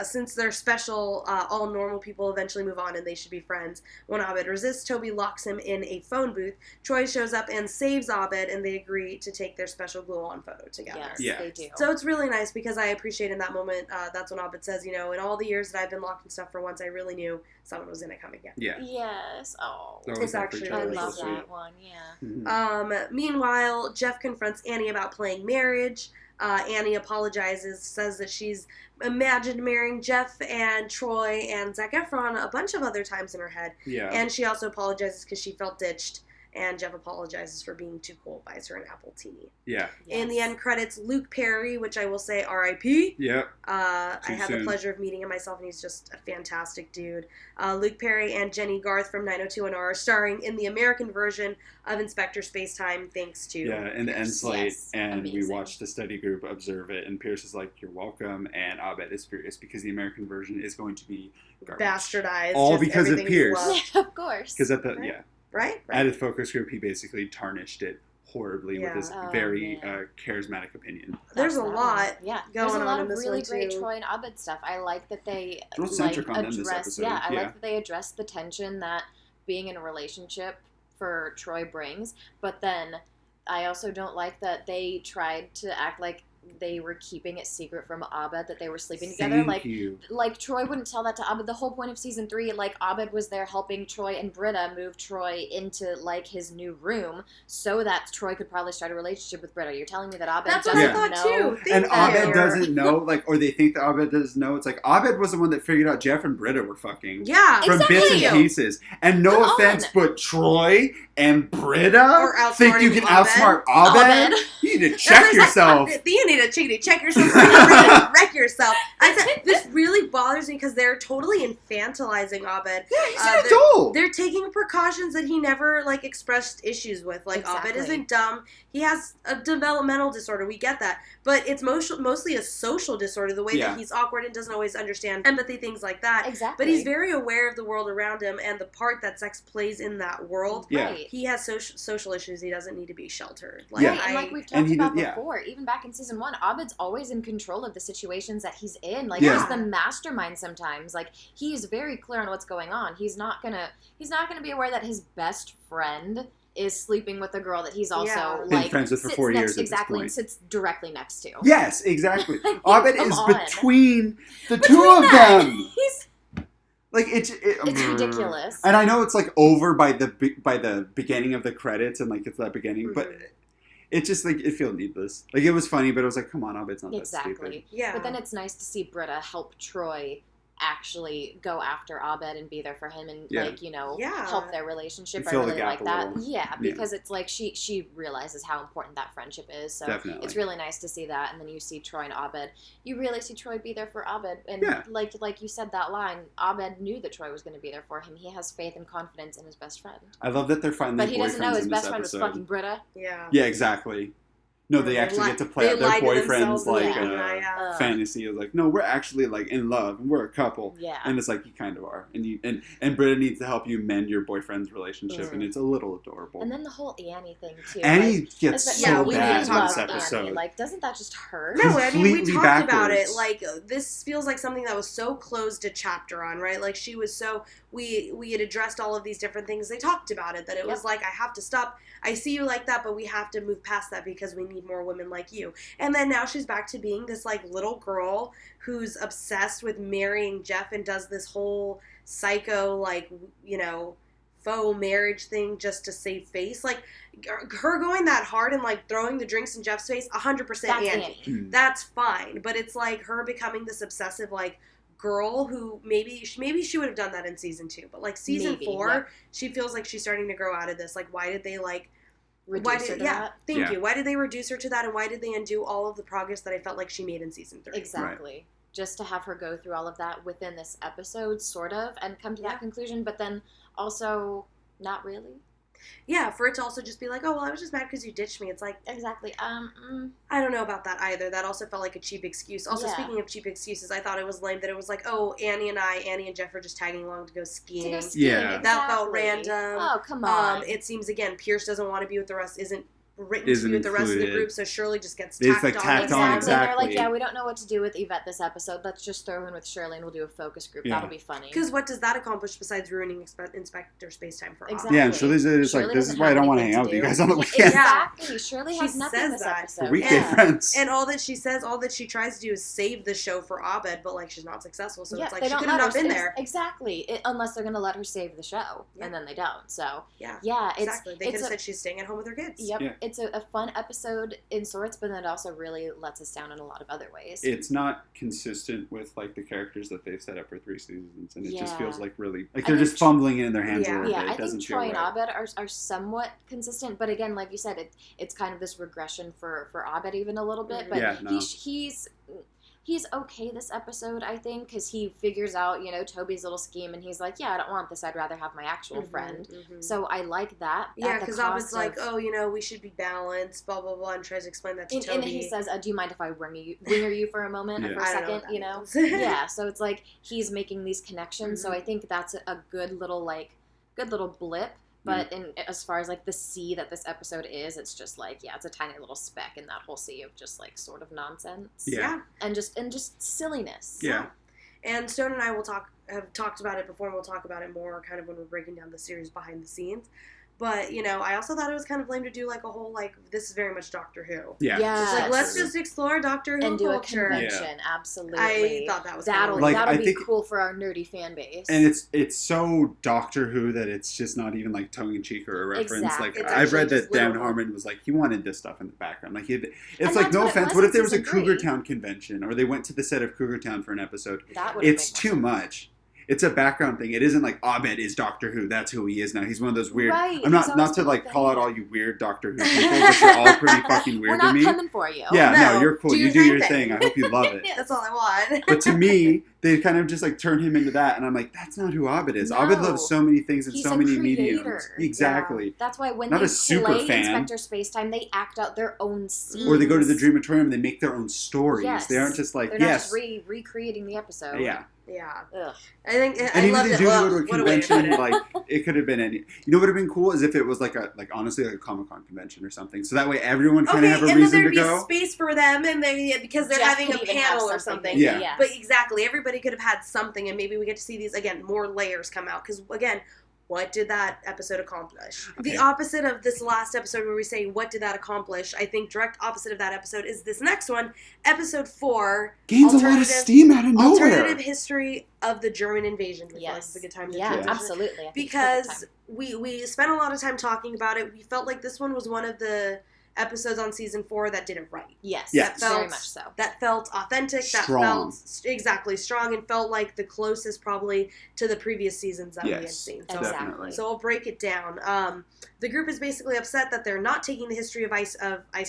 Since they're special, all normal people eventually move on and they should be friends. When Abed resists, Toby locks him in a phone booth. Troy shows up and saves Abed, and they agree to take their special glue-on photo together. Yes, they do. So it's really nice because I appreciate in that moment, that's when Abed says, in all the years that I've been locked and stuff, for once I really knew someone was going to come again. Yeah. Yes. Oh. It's actually I really love sweet. that one, yeah. Mm-hmm. Meanwhile, Jeff confronts Annie about playing marriage. Annie apologizes, says that she's imagined marrying Jeff and Troy and Zac Efron a bunch of other times in her head. Yeah. And she also apologizes because she felt ditched and Jeff apologizes for being too cold, buys her an apple tea. Yeah. Yes. In the end credits, Luke Perry, which I will say R.I.P. Yep. I had the pleasure of meeting him myself, and he's just a fantastic dude. Luke Perry and Jenny Garth from 90210 are starring in the American version of Inspector Spacetime, thanks to in the end slate, yes, and amazing. We watched the study group observe it, and Pierce is like, "You're welcome," and Abed is furious because the American version is going to be garbage. Bastardized, all because of Pierce. Yeah, of course. Because at the right? at the focus group, he basically tarnished it horribly with his very charismatic opinion. There's a lot going on in this one, too. There's a lot of really great Troy and Abed stuff. I like that they address I like that they address the tension that being in a relationship for Troy brings, but then I also don't like that they tried to act like they were keeping it secret from Abed that they were sleeping together. Like Troy wouldn't tell that to Abed. The whole point of season 3, like, Abed was there helping Troy and Britta move Troy into like his new room so that Troy could probably start a relationship with Britta. You're telling me that Abed doesn't know? Too. And Abed doesn't know, like, or they think that Abed doesn't know. It's like Abed was the one that figured out Jeff and Britta were fucking. Yeah, from bits and pieces. And no offense, but Troy and Britta think you can outsmart Abed? You need to check yourself. You need to check yourself so you don't wreck yourself. I said, this really bothers me because they're totally infantilizing Abed. Yeah, he's an adult. They're taking precautions that he never, like, expressed issues with. Like, Abed isn't dumb. He has a developmental disorder. We get that. But it's mostly a social disorder, the way that he's awkward and doesn't always understand empathy, things like that. Exactly. But he's very aware of the world around him and the part that sex plays in that world. Yeah. Right. He has social issues. He doesn't need to be sheltered. And like we've talked about before, even back in season 1, Abed's always in control of the situations that he's in. Like, he's the mastermind sometimes. Like, he's very clear on what's going on. He's not gonna be aware that his best friend is sleeping with a girl that he's also been friends with for 4 years. Exactly, and sits directly next to. Yes, exactly. Abed is between the two of them. He's like it's ridiculous. And I know it's like over by the beginning of the credits, and like it's that beginning, but it just like it feels needless. Like it was funny, but it was like, come on, Abed's not that stupid. Yeah. But then it's nice to see Britta help Troy actually go after Abed and be there for him and help their relationship. I really like that. Yeah, because it's like she realizes how important that friendship is. So it's really nice to see that. And then you see Troy and Abed. You really see Troy be there for Abed. And like you said that line, Abed knew that Troy was going to be there for him. He has faith and confidence in his best friend. I love that they're finally But he doesn't know his best friend was fucking Britta. Yeah. Yeah, exactly. No, they actually get to play out their boyfriend's fantasy of like, no, we're actually like in love and we're a couple. Yeah. And it's like you kind of are. And Britta needs to help you mend your boyfriend's relationship, and it's a little adorable. And then the whole Annie thing too. Annie gets so bad in this episode. Annie. Like, doesn't that just hurt? No, I mean, we talked about it. Like, this feels like something that was so closed a chapter on, right? Like, she was so we had addressed all of these different things. They talked about it, that it was like, I have to stop. I see you like that, but we have to move past that because we need more women like you. And then now she's back to being this like little girl who's obsessed with marrying Jeff and does this whole psycho, like, faux marriage thing just to save face. Like, her going that hard and like throwing the drinks in Jeff's face, 100% Annie. That's fine. But it's like her becoming this obsessive like girl who maybe she would have done that in season 2, but like season 4, she feels like she's starting to grow out of this. Like, why did they like reduce her to that? Thank you. Why did they reduce her to that, and why did they undo all of the progress that I felt like she made in season 3? Exactly. Right. Just to have her go through all of that within this episode, sort of, and come to that conclusion, but then also not really. Yeah, for it to also just be like, oh, well, I was just mad because you ditched me. It's like... Exactly. I don't know about that either. That also felt like a cheap excuse. Also, speaking of cheap excuses, I thought it was lame that it was like, oh, Annie and Jeff are just tagging along to go skiing. Yeah. That felt random. Oh, come on. It seems, again, Pierce doesn't want to be with the rest, isn't written to be with the rest of the group, so Shirley just gets tacked on. Exactly. They're like, yeah, we don't know what to do with Yvette this episode. Let's just throw her in with Shirley and we'll do a focus group. That'll be funny. Because what does that accomplish besides ruining Inspector Spacetime for Exactly. Yeah, and Shirley's just like, this is why I don't want to hang out with you guys on the weekend. Exactly. Shirley has nothing this episode. Weekday friends. And all that she says, all that she tries to do is save the show for Abed, but like she's not successful, so it's like she could have not been there. Exactly. Unless they're going to let her save the show, and then they don't. So, exactly. They could have said she's staying at home with her kids. Yep. it's a fun episode in sorts, but then it also really lets us down in a lot of other ways. It's not consistent with like the characters that they've set up for 3 seasons, and it just feels like really like they're just fumbling it in their hands a little bit. Yeah, I think Troy and Abed are somewhat consistent, but again, like you said, it's kind of this regression for Abed even a little bit. But he's okay this episode, I think, because he figures out, Toby's little scheme, and he's like, yeah, I don't want this. I'd rather have my actual friend. So I like that. Yeah, because Abed's like, we should be balanced, blah, blah, blah, and tries to explain that to Toby. And he says, do you mind if I winger you for a moment, for a second, Yeah, so it's like he's making these connections, so I think that's a good little blip. But as far as, like, the sea that this episode is, it's just, like, it's a tiny little speck in that whole sea of just, like, sort of nonsense. Yeah. And just silliness. Yeah. And Stone and I have talked about it before, and we'll talk about it more kind of when we're breaking down the series behind the scenes. But, I also thought it was kind of lame to do, like, a whole, like, this is very much Doctor Who. Yeah. It's like, let's just explore Doctor Who and do culture. a convention, absolutely. I thought that was that'll be cool for our nerdy fan base. And it's so Doctor Who that it's just not even, like, tongue-in-cheek or a reference. Exactly. Like, I've read that Dan Harmon was like, he wanted this stuff in the background. Like, it's like, no offense, what if there was a Cougar Town convention, or they went to the set of Cougar Town for an episode? It's too much. It's a background thing. It isn't like Abed is Doctor Who. That's who he is now. He's one of those weird. Right. I'm not to like call out all you weird Doctor Who people, but you're all pretty fucking weird to me. We're not coming for you. Yeah, no, you're cool. You do your thing. I hope you love it. That's all I want. But to me, they kind of just like turn him into that, and I'm like, that's not who Abed is. No. Abed loves so many things and He's so a many creator. mediums. Exactly. Yeah. That's why when not they play Inspector Spacetime, they act out their own scenes. Or they go to the Dreamatorium and they make their own stories. Yes. They aren't just like, they're not just recreating the episode. Yeah. Yeah. Ugh. I think and I even loved if they it. do Well, go to a convention, like it could have been any. You know what would have been cool is if it was honestly like a Comic-Con convention or something. So that way everyone kind of have a reason to go. And then there'd be space for them, and because they're having a panel or something. Yeah. But exactly, everybody could have had something, and maybe we get to see these again more layers come out. Because again, what did that episode accomplish? Okay. The opposite of this last episode where we say, what did that accomplish? I think direct opposite of that episode is this next one, episode 4. Gains a lot of steam out of nowhere. Alternative history of the German invasion. Yes. It's a good time to transition. Absolutely. Because we spent a lot of time talking about it. We felt like this one was one of the episodes on season 4 that did it right. Yes. Very much so. That felt authentic. Strong. That felt strong, and felt like the closest probably to the previous seasons that we had seen. So, exactly. So I'll break it down. The group is basically upset that they're not taking the history of ice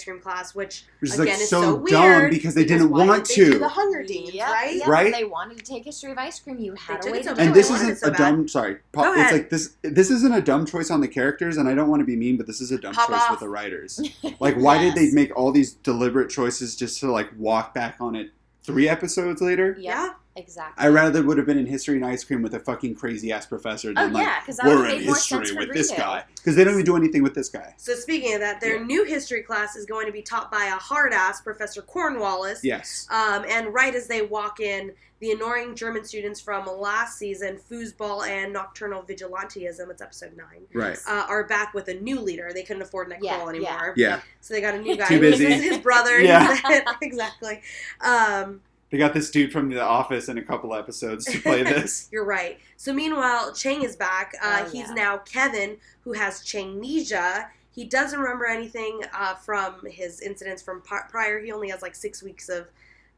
cream class, which is again like is so weird dumb because they didn't want to. They do the Hunger Games, right? Yep. Right. They wanted to take history of ice cream. You had a way to do it. And this isn't a dumb. Sorry, it's like this isn't a dumb choice on the characters, and I don't want to be mean, but this is a dumb choice with the writers. Like, why did they make all these deliberate choices just to like walk back on it 3 episodes later? Yeah. Exactly. I rather would have been in History and Ice Cream with a fucking crazy ass professor than we're in history with this guy. Because they don't even do anything with this guy. So speaking of that, their new history class is going to be taught by a hard ass Professor Cornwallis. Yes. And right as they walk in, the annoying German students from last season, Foosball and Nocturnal Vigilantism, it's episode 9, right, are back with a new leader. They couldn't afford Nick Kroll anymore. Yeah. So they got a new guy. Too busy. This is his brother. Yeah. Exactly. They got this dude from The Office in a couple episodes to play this. You're right. So meanwhile, Chang is back. He's now Kevin, who has Changnesia. He doesn't remember anything from his incidents from prior. He only has like 6 weeks of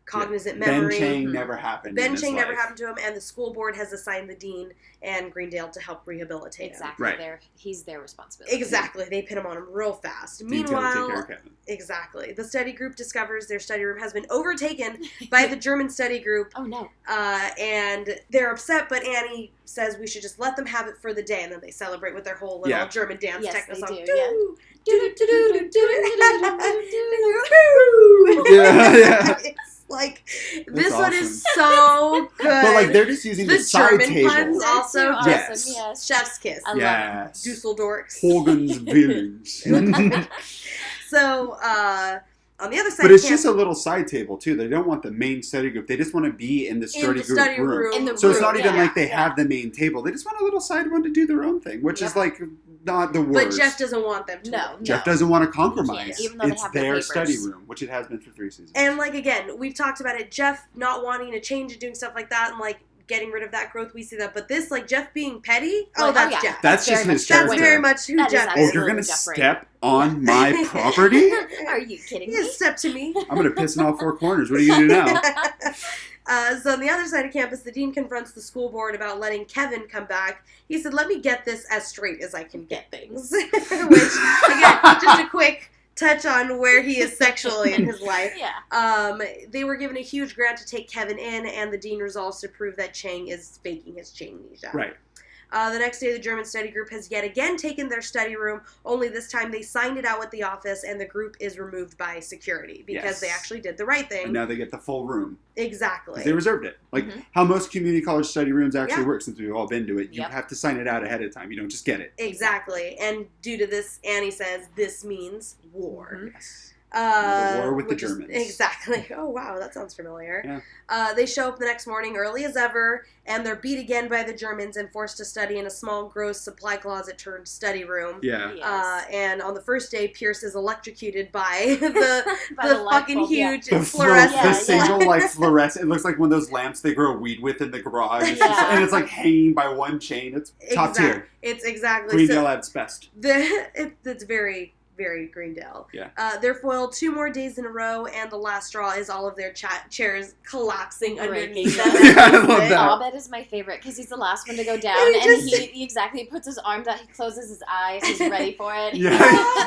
cognizant memory. Ben Chang never happened. Ben Chang never happened to him, and the school board has assigned the dean and Greendale to help rehabilitate him. Exactly. Right. He's their responsibility. Exactly. They pin him on him real fast. Meanwhile, exactly. The study group discovers their study room has been overtaken by the German study group. Oh, no. And they're upset, but Annie says we should just let them have it for the day, and then they celebrate with their whole little German dance techno song. It's like, this one is so good. But like, they're just using the side German table. puns also. Yes. Chef's kiss. I love it. Dusseldorfs. Hogan's Village. So, on the other side, but it's just a little side table too. They don't want the main study group. They just want to be in the study group room. So it's not even like they have the main table. They just want a little side one to do their own thing, which is like not the worst. But Jeff doesn't want them to. No. Jeff doesn't want to compromise. Even though it's they have their study room, which it has been for 3 seasons. And like, again, we've talked about it. Jeff not wanting to change it, doing stuff like that, and like getting rid of that growth. We see that. But this, like, Jeff being petty, that's Jeff. That's just his character. That's very much who Jeff is. Oh, you're going to step on my property? Are you kidding me? You step to me. I'm going to piss in all four corners. What are you going to do now? So on the other side of campus, the dean confronts the school board about letting Kevin come back. He said, let me get this as straight as I can get things. Which, again, just a quick touch on where he is sexually in his life. Yeah. They were given a huge grant to take Kevin in, and the dean resolves to prove that Chang is faking his amnesia. Right. The next day, the German study group has yet again taken their study room, only this time they signed it out with the office, and the group is removed by security because they actually did the right thing. And now they get the full room. Exactly. They reserved it. Like how most community college study rooms actually work, since we've all been to it. You have to sign it out ahead of time. You don't just get it. Exactly. And due to this, Annie says, this means war. Yes. The war with the Germans. Germans. Exactly. Oh, wow, that sounds familiar. Yeah. They show up the next morning early as ever, and they're beat again by the Germans and forced to study in a small, gross supply closet turned study room. Yeah. Yes. And on the first day, Pierce is electrocuted by the fucking bulb, huge The fluorescent. the single like fluorescent. It looks like one of those lamps they grow weed with in the garage. It's just, and it's like hanging by one chain. It's top tier. It's exactly Greendale at its best. It's very, very Greendale. Yeah. They're foiled 2 more days in a row, and the last straw is all of their chairs collapsing underneath them. Yeah, I love that. Abed is my favorite because he's the last one to go down, and he puts his arms out, he closes his eyes, he's ready for it. Yeah.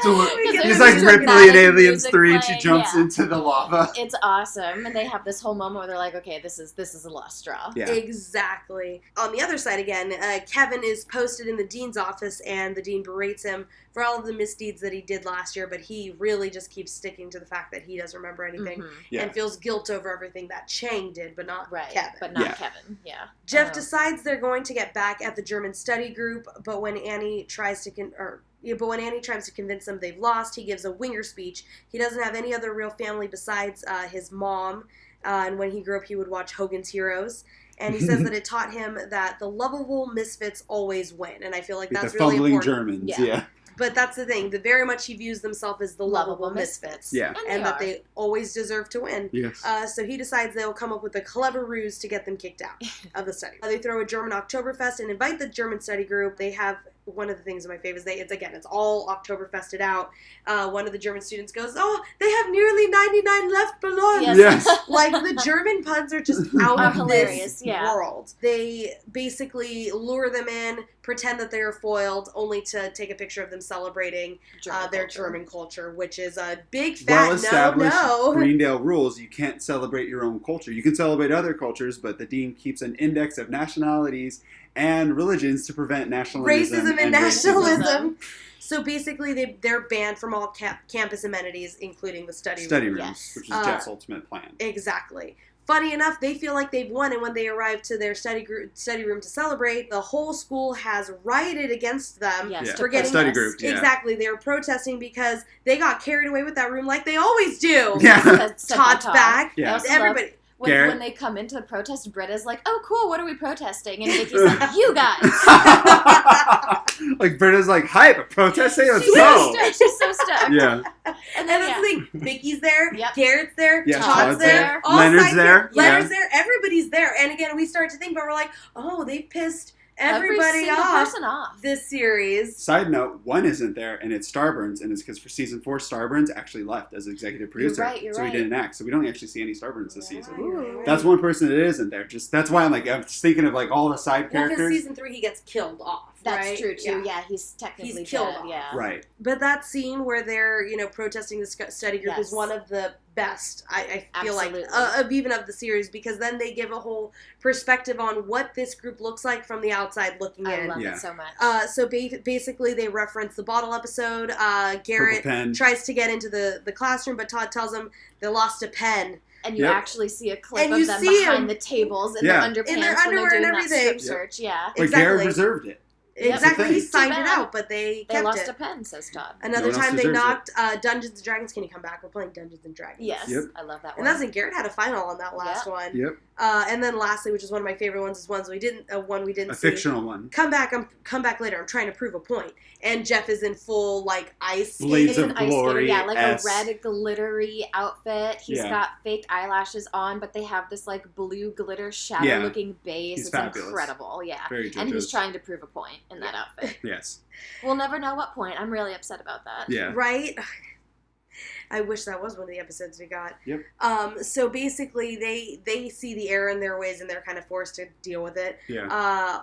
He's There's like music Ripley in playing, Aliens music 3 and she playing, jumps into the lava. It's awesome, and they have this whole moment where they're like, okay, this is the last straw. Yeah. Exactly. On the other side again, Kevin is posted in the dean's office, and the dean berates him for all of the misdeeds that he did last year, but he really just keeps sticking to the fact that he doesn't remember anything and feels guilt over everything that Chang did, but not Kevin. But not Kevin, yeah. Jeff decides they're going to get back at the German study group, but when Annie tries to convince them they've lost, he gives a winger speech. He doesn't have any other real family besides his mom, and when he grew up, he would watch Hogan's Heroes. And he says that it taught him that the lovable misfits always win, and I feel like that's really important. The fumbling Germans, yeah. But that's the thing. Very much he views themselves as the lovable misfits. Yeah. And that they always deserve to win. Yes. So he decides they'll come up with a clever ruse to get them kicked out of the study. They throw a German Oktoberfest and invite the German study group. They have one of the things in my favor is it's all Oktoberfested out. One of the German students goes, "Oh, they have nearly 99 left balloons." Yes. Like, the German puns are just out of hilarious, this world. They basically lure them in, pretend that they are foiled, only to take a picture of them celebrating their German culture, which is a big fat well-established no. Greendale rules. You can't celebrate your own culture. You can celebrate other cultures, but the dean keeps an index of nationalities and religions to prevent nationalism racism and nationalism. So basically, they're banned from all campus amenities, including the study rooms, which is Jeff's ultimate plan. Exactly. Funny enough, they feel like they've won, and when they arrive to their study room to celebrate, the whole school has rioted against them for getting study group. Yeah. Exactly, they were protesting because they got carried away with that room like they always do. Yeah, Todd's back. Yeah. Everybody. When they come into the protest, Britta's like, "Oh, cool, what are we protesting?" And Vicky's like, "You guys." Like, Britta's like, "Hype, a protest day, let's go." She's so stoked. Yeah. And then that's the thing. Vicky's there. Yep. Garrett's there. Yeah, Todd's there. Leonard's there. Leonard's there. Everybody's there. And again, we start to think, but we're like, oh, they've pissed everybody off this series. Side note, one isn't there, and it's Starburns, and it's because for season 4, Starburns actually left as executive producer. You're so right. he didn't act. So we don't actually see any Starburns this season. Ooh. That's one person that isn't there. That's why I'm just thinking of all the side characters. Well, because season 3 he gets killed off. That's true too. Yeah, he's technically killed dead. off. Yeah. Right. But that scene where they're protesting the study group is one of the best. I feel like even of the series, because then they give a whole perspective on what this group looks like from the outside looking in. I love it so much. So basically, they reference the bottle episode. Garrett tries to get into the classroom, but Todd tells him they lost a pen. And you actually see a clip of them behind the tables in their underpants when they're doing that strip search. Yeah. But Garrett reserved it. Exactly, he signed it out, but they kept lost it. a pen, says Todd. Another time they knocked Dungeons & Dragons. Can you come back? We're playing Dungeons & Dragons. Yes, I love that one. And that's it. Garrett had a final on that last one. Yep. And then lastly, which is one of my favorite ones, is one we didn't a fictional one. Come back later. I'm trying to prove a point. And Jeff is in full like ice Blades skating. of Glory. Yeah, like a red glittery outfit. He's got fake eyelashes on, but they have this like blue glitter shadow looking base. It's fabulous. Incredible. Yeah. Very and he's trying to prove a point in that outfit. Yes. We'll never know what point. I'm really upset about that. Yeah. Right? I wish that was one of the episodes we got. Yep. So basically, they see the error in their ways, and they're kind of forced to deal with it. Yeah.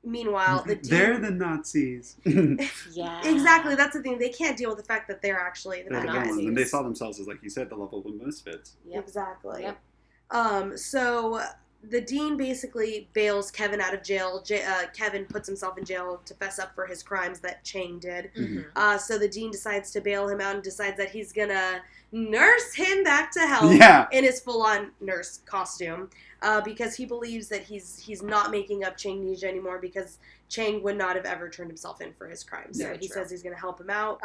Meanwhile, they're the Nazis. Yeah. Exactly. That's the thing. They can't deal with the fact that they're actually the Nazis. And they saw themselves as, like you said, the lovable misfits. Yep. Exactly. Yep. So the dean basically bails Kevin out of jail. Kevin puts himself in jail to fess up for his crimes that Chang did. Mm-hmm. So the dean decides to bail him out and decides that he's gonna nurse him back to health in his full-on nurse costume, because he believes that he's not making up Changnesia anymore, because Chang would not have ever turned himself in for his crimes. So he says he's going to help him out.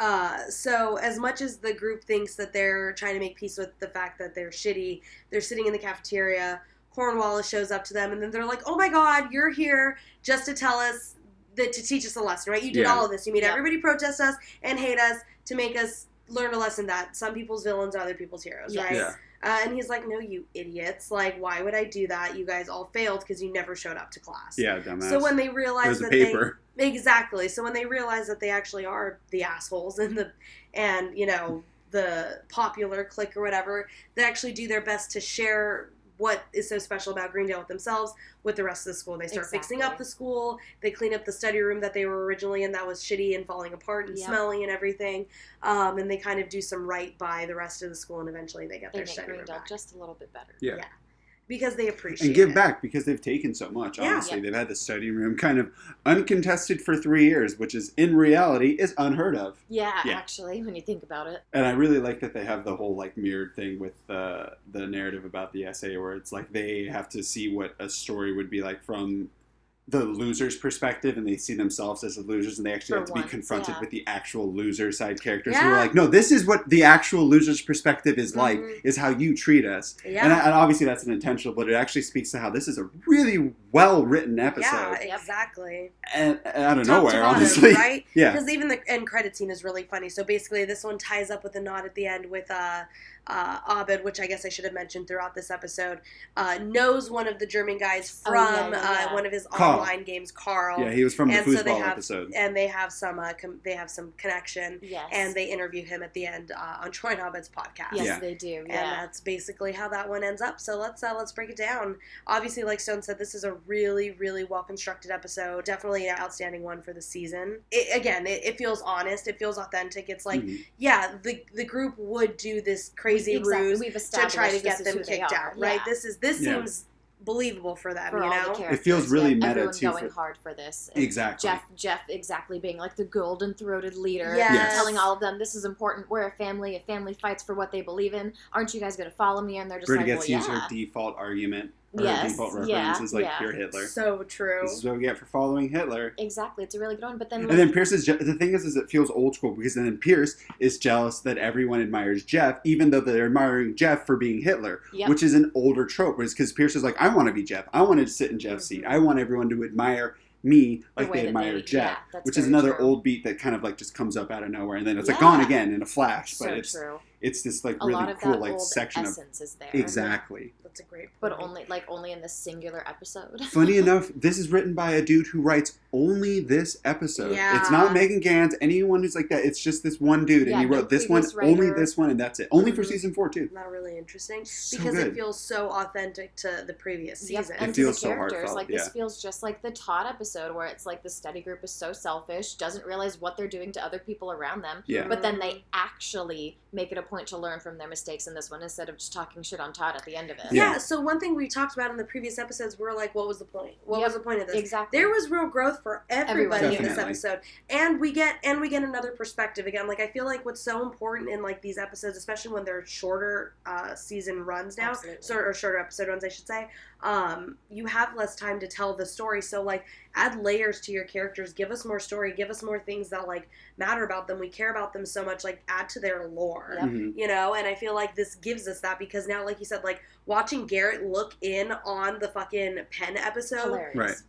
So as much as the group thinks that they're trying to make peace with the fact that they're shitty, they're sitting in the cafeteria. Cornwallis shows up to them, and then they're like, "Oh my God, you're here just to tell us to teach us a lesson, right? You did all of this. You made everybody protest us and hate us to make us learn a lesson that some people's villains are other people's heroes, right?" Yeah. And he's like, "No, you idiots! Like, why would I do that? You guys all failed because you never showed up to class." Yeah, dumbass. So when they realize that paper. So when they realize that they actually are the assholes and the popular clique or whatever, they actually do their best to share what is so special about Greendale with themselves, with the rest of the school. They start fixing up the school. They clean up the study room that they were originally in that was shitty and falling apart and smelly and everything. And they kind of do some right by the rest of the school, and eventually they get their study room back. Just a little bit better. Yeah. Because they appreciate and give back, because they've taken so much. Honestly, they've had the study room kind of uncontested for 3 years, which is in reality is unheard of. Yeah, actually, when you think about it. And I really like that they have the whole like mirrored thing with the narrative about the essay, where it's like they have to see what a story would be like from the loser's perspective, and they see themselves as the losers, and they actually have to be confronted with the actual loser side characters who are like, no, this is what the actual loser's perspective is like, is how you treat us. And obviously that's an intentional, but it actually speaks to how this is a really well written episode. Yeah, exactly. And out of nowhere, honestly. Right? Yeah. Because even the end credit scene is really funny. So basically this one ties up with a nod at the end with Abed, which I guess I should have mentioned throughout this episode, knows one of the German guys from one of his online games, Carl. Yeah, he was from the foosball episode. And they have some connection. Yes. And they interview him at the end on Troy and Abed's podcast. Yes, they do. And that's basically how that one ends up. So let's break it down. Obviously, like Stone said, this is a really, really well constructed episode. Definitely an outstanding one for the season. It feels honest. It feels authentic. It's like, the group would do this crazy ruse to try to get them kicked out, right? This seems believable for them, for you know? It feels really meta everyone too. Going hard for this. Exactly. Jeff exactly being like the golden-throated leader, telling all of them, this is important, we're a family fights for what they believe in, aren't you guys going to follow me? And they're just Brady like, gets to use her default argument. Her default reference is like, you're Hitler. So true. This is what we get for following Hitler. Exactly. It's a really good one. But then, and then Pierce is, the thing is it feels old school, because then Pierce is jealous that everyone admires Jeff, even though they're admiring Jeff for being Hitler, which is an older trope. Because Pierce is like, I want to be Jeff. I want to sit in Jeff's seat. I want everyone to admire me like they admire Jeff, which is another old beat that kind of like just comes up out of nowhere, and then it's like gone again in a flash. But it's this like a really cool like old section essence is there. Exactly. That's a great point. But only in this singular episode. Funny enough, this is written by a dude who writes only this episode. Yeah. It's not Megan Gans, anyone who's like that. It's just this one dude, and he wrote this one, only this one, and that's it. Only for season 4 too. Not really interesting, so because good. It feels so authentic to the previous season. And it feels to the so characters, heartfelt. like this feels just like the Todd episode, where it's like the study group is so selfish, doesn't realize what they're doing to other people around them. Yeah. But then they actually make it a point to learn from their mistakes in this one, instead of just talking shit on Todd at the end of it. Yeah, so one thing we talked about in the previous episodes, we're like, what was the point? What was the point of this? Exactly. There was real growth for everybody in this Definitely. episode. And we get another perspective again. Like, I feel like what's so important in like these episodes, especially when they're shorter season runs now, or shorter episode runs, I should say, you have less time to tell the story. So, like, add layers to your characters. Give us more story. Give us more things that, like, matter about them. We care about them so much. Like, add to their lore, you know? And I feel like this gives us that because now, like you said, like, watching Garrett look in on the fucking pen episode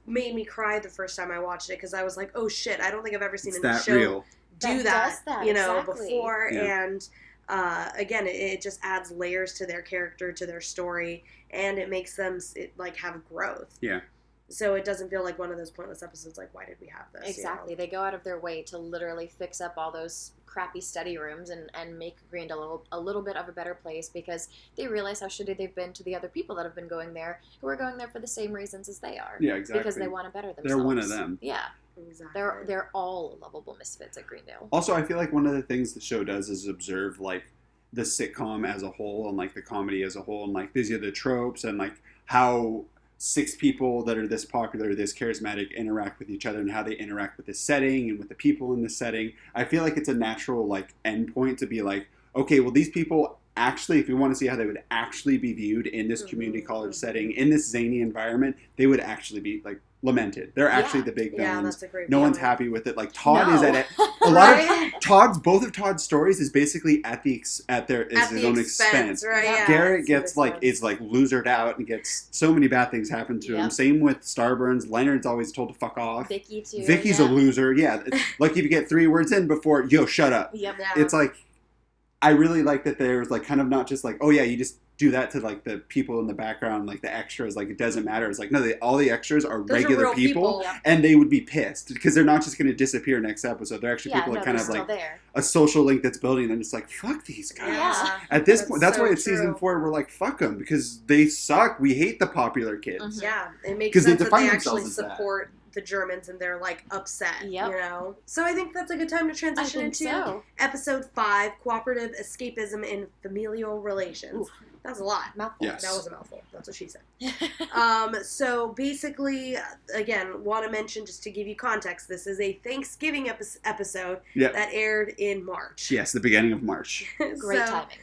made me cry the first time I watched it because I was like, oh, shit, I don't think I've ever seen a show do that, you know, before. And again, it just adds layers to their character, to their story, and it makes them like have growth. Yeah. So it doesn't feel like one of those pointless episodes. Like, why did we have this? Exactly. You know? They go out of their way to literally fix up all those crappy study rooms and make Green a little bit of a better place because they realize how shitty they've been to the other people that have been going there who are going there for the same reasons as they are. Yeah, exactly. Because they want to better themselves. They're one of them. Yeah. Exactly. They're all lovable misfits at Greendale. Also, I feel like one of the things the show does is observe, like, the sitcom as a whole and, like, the comedy as a whole. And, like, these are the tropes and, like, how 6 people that are this popular, this charismatic interact with each other and how they interact with the setting and with the people in the setting. I feel like it's a natural, like, endpoint to be like, okay, well, these people actually, if we want to see how they would actually be viewed in this community college setting, in this zany environment, they would actually be, like, lamented. They're actually the big villains. That's a great no one's happy with it. Like, Todd is at it. A lot of both of Todd's stories is basically at his own expense. Right? Yeah, Garrett gets is losered out and gets so many bad things happen to him. Same with Starburns. Leonard's always told to fuck off. Vicky too. Vicky's a loser. Yeah. Like, if you get 3 words in before, yo, shut up. Yep. Yeah. It's like, I really like that there's, like, kind of not just like, oh yeah, you just do that to, like, the people in the background, like the extras, like, it doesn't matter. It's like, no, all the extras are regular people and they would be pissed because they're not just going to disappear next episode. They're actually people that kind of like a social link that's building, and it's like, fuck these guys. Yeah. At this point, that's why it's season 4. We're like, fuck them because they suck. We hate the popular kids. Yeah, it makes sense that they actually support the Germans and they're, like, upset, you know? So I think that's a good time to transition into episode 5, Cooperative Escapism in Familial Relations. Ooh. That was a lot. Mouthful. Yes. That was a mouthful. That's what she said. So basically, again, want to mention, just to give you context, this is a Thanksgiving episode that aired in March. Yes, the beginning of March. Great timing.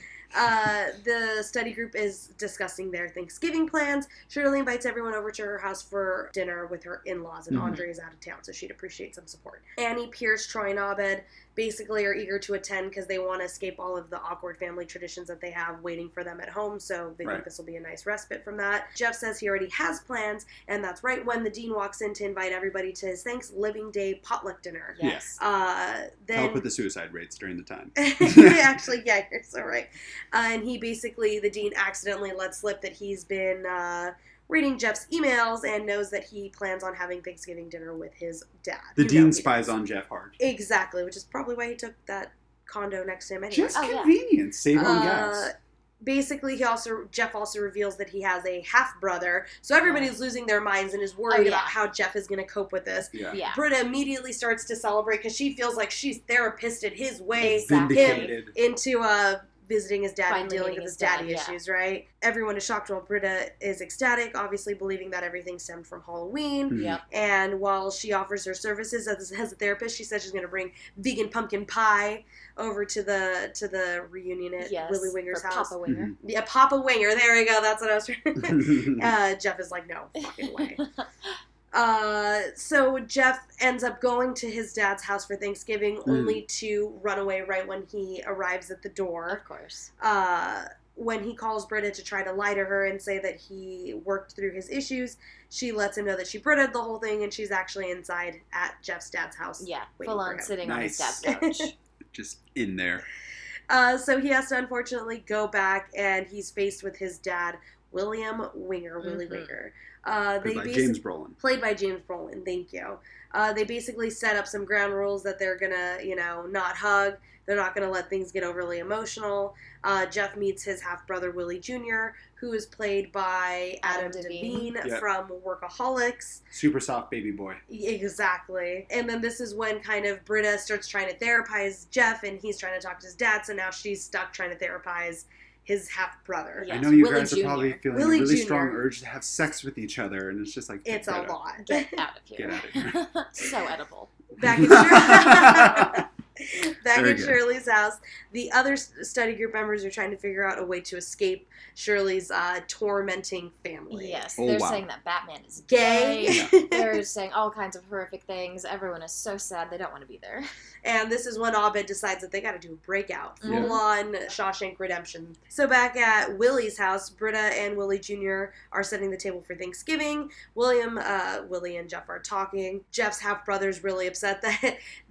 The study group is discussing their Thanksgiving plans. Shirley invites everyone over to her house for dinner with her in-laws, and Andre is out of town, so she'd appreciate some support. Annie, Pierce, Troy, and Abed basically are eager to attend because they want to escape all of the awkward family traditions that they have waiting for them at home, so they think this will be a nice respite from that. Jeff says he already has plans, and that's right when the dean walks in to invite everybody to his Thanksgiving Day potluck dinner. Yes. Then help with the suicide rates during the time. Actually, yeah, you're so right. And the dean accidentally lets slip that he's been reading Jeff's emails and knows that he plans on having Thanksgiving dinner with his dad. The dean spies on Jeff hard. Exactly, which is probably why he took that condo next to him anyway. Just convenience. Save on gas. Basically, Jeff also reveals that he has a half-brother, so everybody's losing their minds and is worried about how Jeff is going to cope with this. Yeah. Britta immediately starts to celebrate because she feels like she's therapisted his way into visiting his dad and dealing with his daddy issues, right? Everyone is shocked while Britta is ecstatic, obviously believing that everything stemmed from Halloween. Yep. And while she offers her services as a therapist, she says she's going to bring vegan pumpkin pie over to the reunion at Willie Winger's house. Papa Winger. Yeah, Papa Winger. There we go. That's what I was trying. Jeff is like, no fucking way. So Jeff ends up going to his dad's house for Thanksgiving only to run away right when he arrives at the door. Of course. When he calls Britta to try to lie to her and say that he worked through his issues, she lets him know that she Britta'd the whole thing and she's actually inside at Jeff's dad's house. Yeah, full on sitting on his dad's couch. Just in there. So he has to unfortunately go back and he's faced with his dad, William Winger, Willie Winger. Played by James Brolin. Played by James Brolin, thank you. They basically set up some ground rules that they're gonna, not hug. They're not gonna let things get overly emotional. Jeff meets his half-brother, Willie Jr., who is played by Adam Devine from Workaholics. Super soft baby boy. Exactly. And then this is when kind of Britta starts trying to therapize Jeff, and he's trying to talk to his dad, so now she's stuck trying to therapize his half-brother. Yes. I know you Willie guys Jr. are probably feeling a really strong urge to have sex with each other, and it's just like... It's a lot. Get out of here. Get out of here. So edible. Back back Very at good. Shirley's house, the other study group members are trying to figure out a way to escape Shirley's tormenting family. Yes, Oh, they're wow. saying that Batman is Gay. gay. They're saying all kinds of horrific things. Everyone is so sad they don't want to be there. And this is when Abed decides that they got to do a breakout. Yeah. Full-on Shawshank Redemption. So back at Willie's house, Britta and Willie Jr. are setting the table for Thanksgiving. Willie and Jeff are talking. Jeff's half-brother's really upset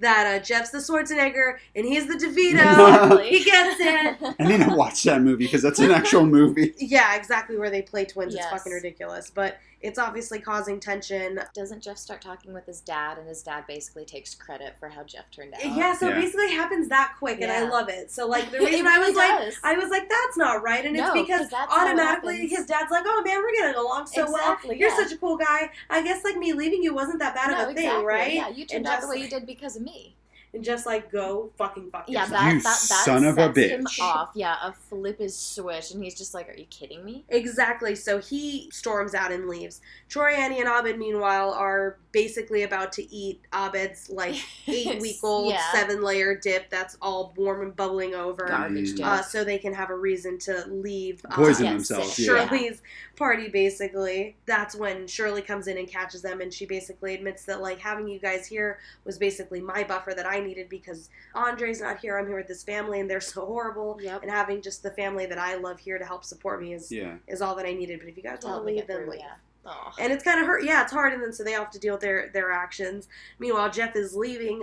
that Jeff's the Schwarzenegger and he's the DeVito. Exactly. He gets it. I need to watch that movie because that's an actual movie. Yeah, exactly, where they play twins. Yes. It's fucking ridiculous. But it's obviously causing tension. Doesn't Jeff start talking with his dad, and his dad basically takes credit for how Jeff turned out? Yeah, so Yeah. it basically happens that quick, and I Yeah. love it. So, like, the It reason really does. I was like, that's not right, and No, it's because 'cause that's how it automatically happens. his dad's like, oh man, we're getting along so well. Exactly, You're yeah. such a cool guy. I guess like me leaving you wasn't that bad No, of a thing, exactly. right? Yeah, you turned And out the just way like- you did because of me. And just like go fucking fuck Yeah, yourself. You that son of a sets him bitch. off. Yeah, a flip is switch, and he's just like, "Are you kidding me?" Exactly. So he storms out and leaves. Troy, Annie, and Abed, meanwhile, are basically about to eat Abed's like 8-week-old Yeah. 7-layer dip that's all warm and bubbling over. Garbage Mm. dip. So they can have a reason to leave Poison Yes, themselves. sick. Yeah. Shirley's party, basically. That's when Shirley comes in and catches them, and she basically admits that like having you guys here was basically my buffer that I needed because Andre's not here. I'm here with this family, and they're so horrible. Yep. And having just the family that I love here to help support me is all that I needed. But if you guys To want help to me leave, get then through, leave. yeah. Aw. And it's kind of hurt. Yeah, it's hard, and then so they have to deal with their actions. Meanwhile, Jeff is leaving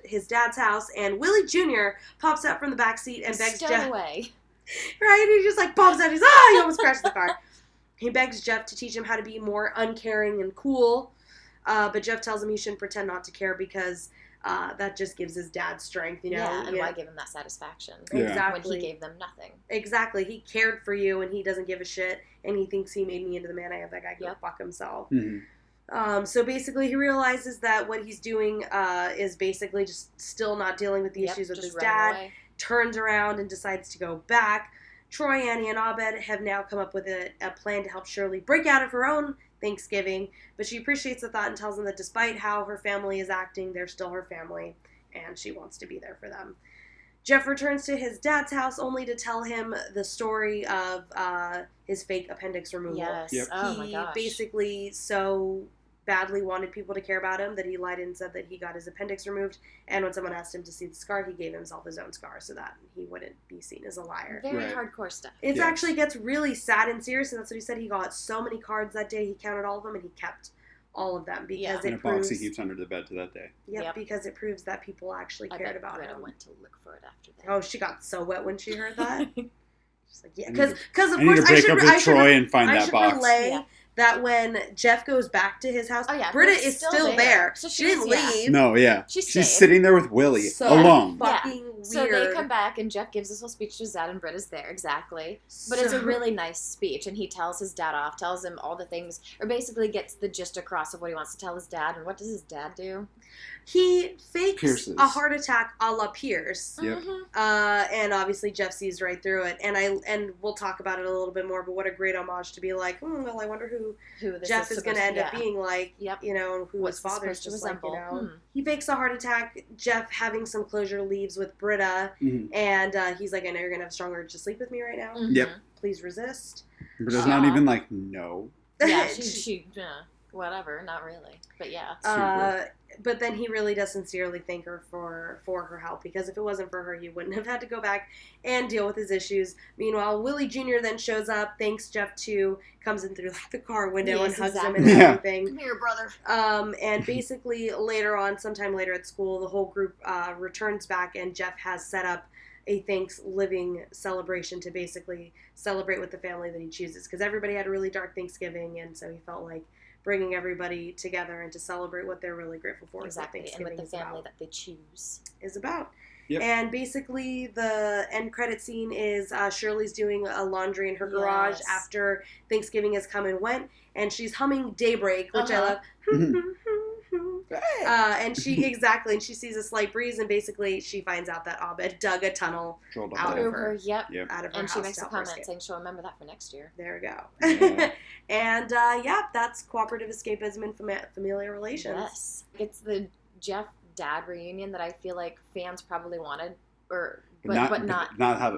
his dad's house, and Willie Jr. pops out from the back seat and begs Stow Jeff. away. Right? He just like pops out. He almost crashed the car. He begs Jeff to teach him how to be more uncaring and cool. But Jeff tells him he shouldn't pretend not to care because that just gives his dad strength, you know? Yeah, and why give him that satisfaction? Yeah. Exactly. When he gave them nothing. Exactly. He cared for you and he doesn't give a shit and he thinks he made me into the man I am. That guy can fuck himself. Mhm. So basically he realizes that what he's doing is basically just still not dealing with the issues with his running dad. away. Turns around and decides to go back. Troy, Annie, and Abed have now come up with a plan to help Shirley break out of her own Thanksgiving, but she appreciates the thought and tells them that despite how her family is acting, they're still her family, and she wants to be there for them. Jeff returns to his dad's house only to tell him the story of his fake appendix removal. Yes. Yep. Oh my gosh. He basically so badly wanted people to care about him that he lied and said that he got his appendix removed, and when someone asked him to see the scar, he gave himself his own scar so that he wouldn't be seen as a liar. Very Right. hardcore stuff. It Yes. actually gets really sad and serious, and that's what he said. He got so many cards that day, he counted all of them, and he kept all of them because In it a box proves, he keeps under the bed to that day. Yep. because it proves that people actually I cared bet about Greta him. went to look for it after that. Oh, she got so wet when she heard that. She's like, yeah, I need because of I need to course break up with Troy and find I that should box. relay Yeah. that when Jeff goes back to his house, Oh, yeah, Britta Britta's is still still there. there. So So she didn't she's- yeah. leave. No, yeah. She She's stayed. sitting there with Willie So alone. fucking weird. So they come back, and Jeff gives this whole speech to his dad, and Britta's there, exactly. But it's a So- really nice speech, and he tells his dad off, tells him all the things, or basically gets the gist across of what he wants to tell his dad. And what does his dad do? He fakes Pierces. a heart attack a la Pierce. Yep. Mhm. And obviously Jeff sees right through it, and we'll talk about it a little bit more. But what a great homage to be like, well, I wonder who Who this Jeff is going to end up yeah. being like, Yep. you know, and who What's his this father's supposed just to like, you resemble? know. He fakes a heart attack. Jeff, having some closure, leaves with Britta, Mhm. and he's like, I know you're going to have a strong urge to sleep with me right now. Mhm. Yep. Please resist. But it's not Aw. even like, no. Yeah, she whatever, not really. But yeah. But then he really does sincerely thank her for her help, because if it wasn't for her, he wouldn't have had to go back and deal with his issues. Meanwhile, Willie Jr. then shows up, thanks Jeff too, comes in through like the car window Yes, and hugs him exactly. and Yeah. everything. Come here, brother. And basically later on, sometime later at school, the whole group returns back, and Jeff has set up a Thanksgiving celebration to basically celebrate with the family that he chooses, because everybody had a really dark Thanksgiving, and so he felt like bringing everybody together and to celebrate what they're really grateful for. Exactly, is what and with the Thanksgiving family that they choose. is about. Yep. And basically the end credit scene is Shirley's doing a laundry in her garage Yes. after Thanksgiving has come and went, and she's humming Daybreak, which I Uh-huh. love. And she sees a slight breeze, and basically she finds out that Abed dug a tunnel Trolled out off of Through her. her, yep. Yep. out of her And house she makes to a help her comment escape. saying she'll remember that for next year. There we go. Yeah. And that's cooperative escapism and familial relations. Yes. It's the Jeff dad reunion that I feel like fans probably wanted, but not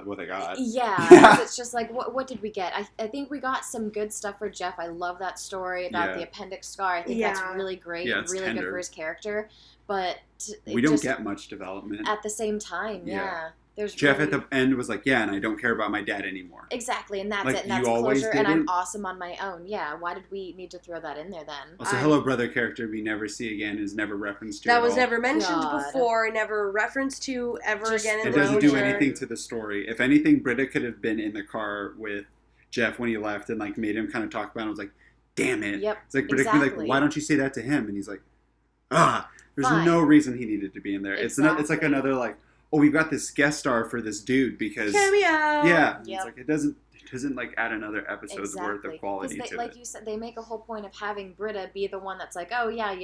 what they got. Yeah, because it's just like, what did we get? I think we got some good stuff for Jeff. I love that story about the appendix scar. I think that's really great, really tender. good for his character. But we don't get much development. At the same time, There's Jeff at the end was like, and I don't care about my dad anymore. Exactly, and that's like, it, and that's closure, and I'm awesome on my own. Yeah, why did we need to throw that in there then? Also, Hello Brother character we never see again is never referenced to that at was all. Never mentioned before, never referenced to ever again in the It doesn't do anything to the story. If anything, Britta could have been in the car with Jeff when he left and like made him kind of talk about it. I was like, damn it. Yep, it's like Britta could be like, why don't you say that to him? And he's like, there's no reason he needed to be in there. Exactly. It's like another like, oh, we've got this guest star for this dude because cameo. Yeah, it's like it doesn't like add another episode's worth of quality to it. Like you said, they make a whole point of having Britta be the one that's like, oh yeah,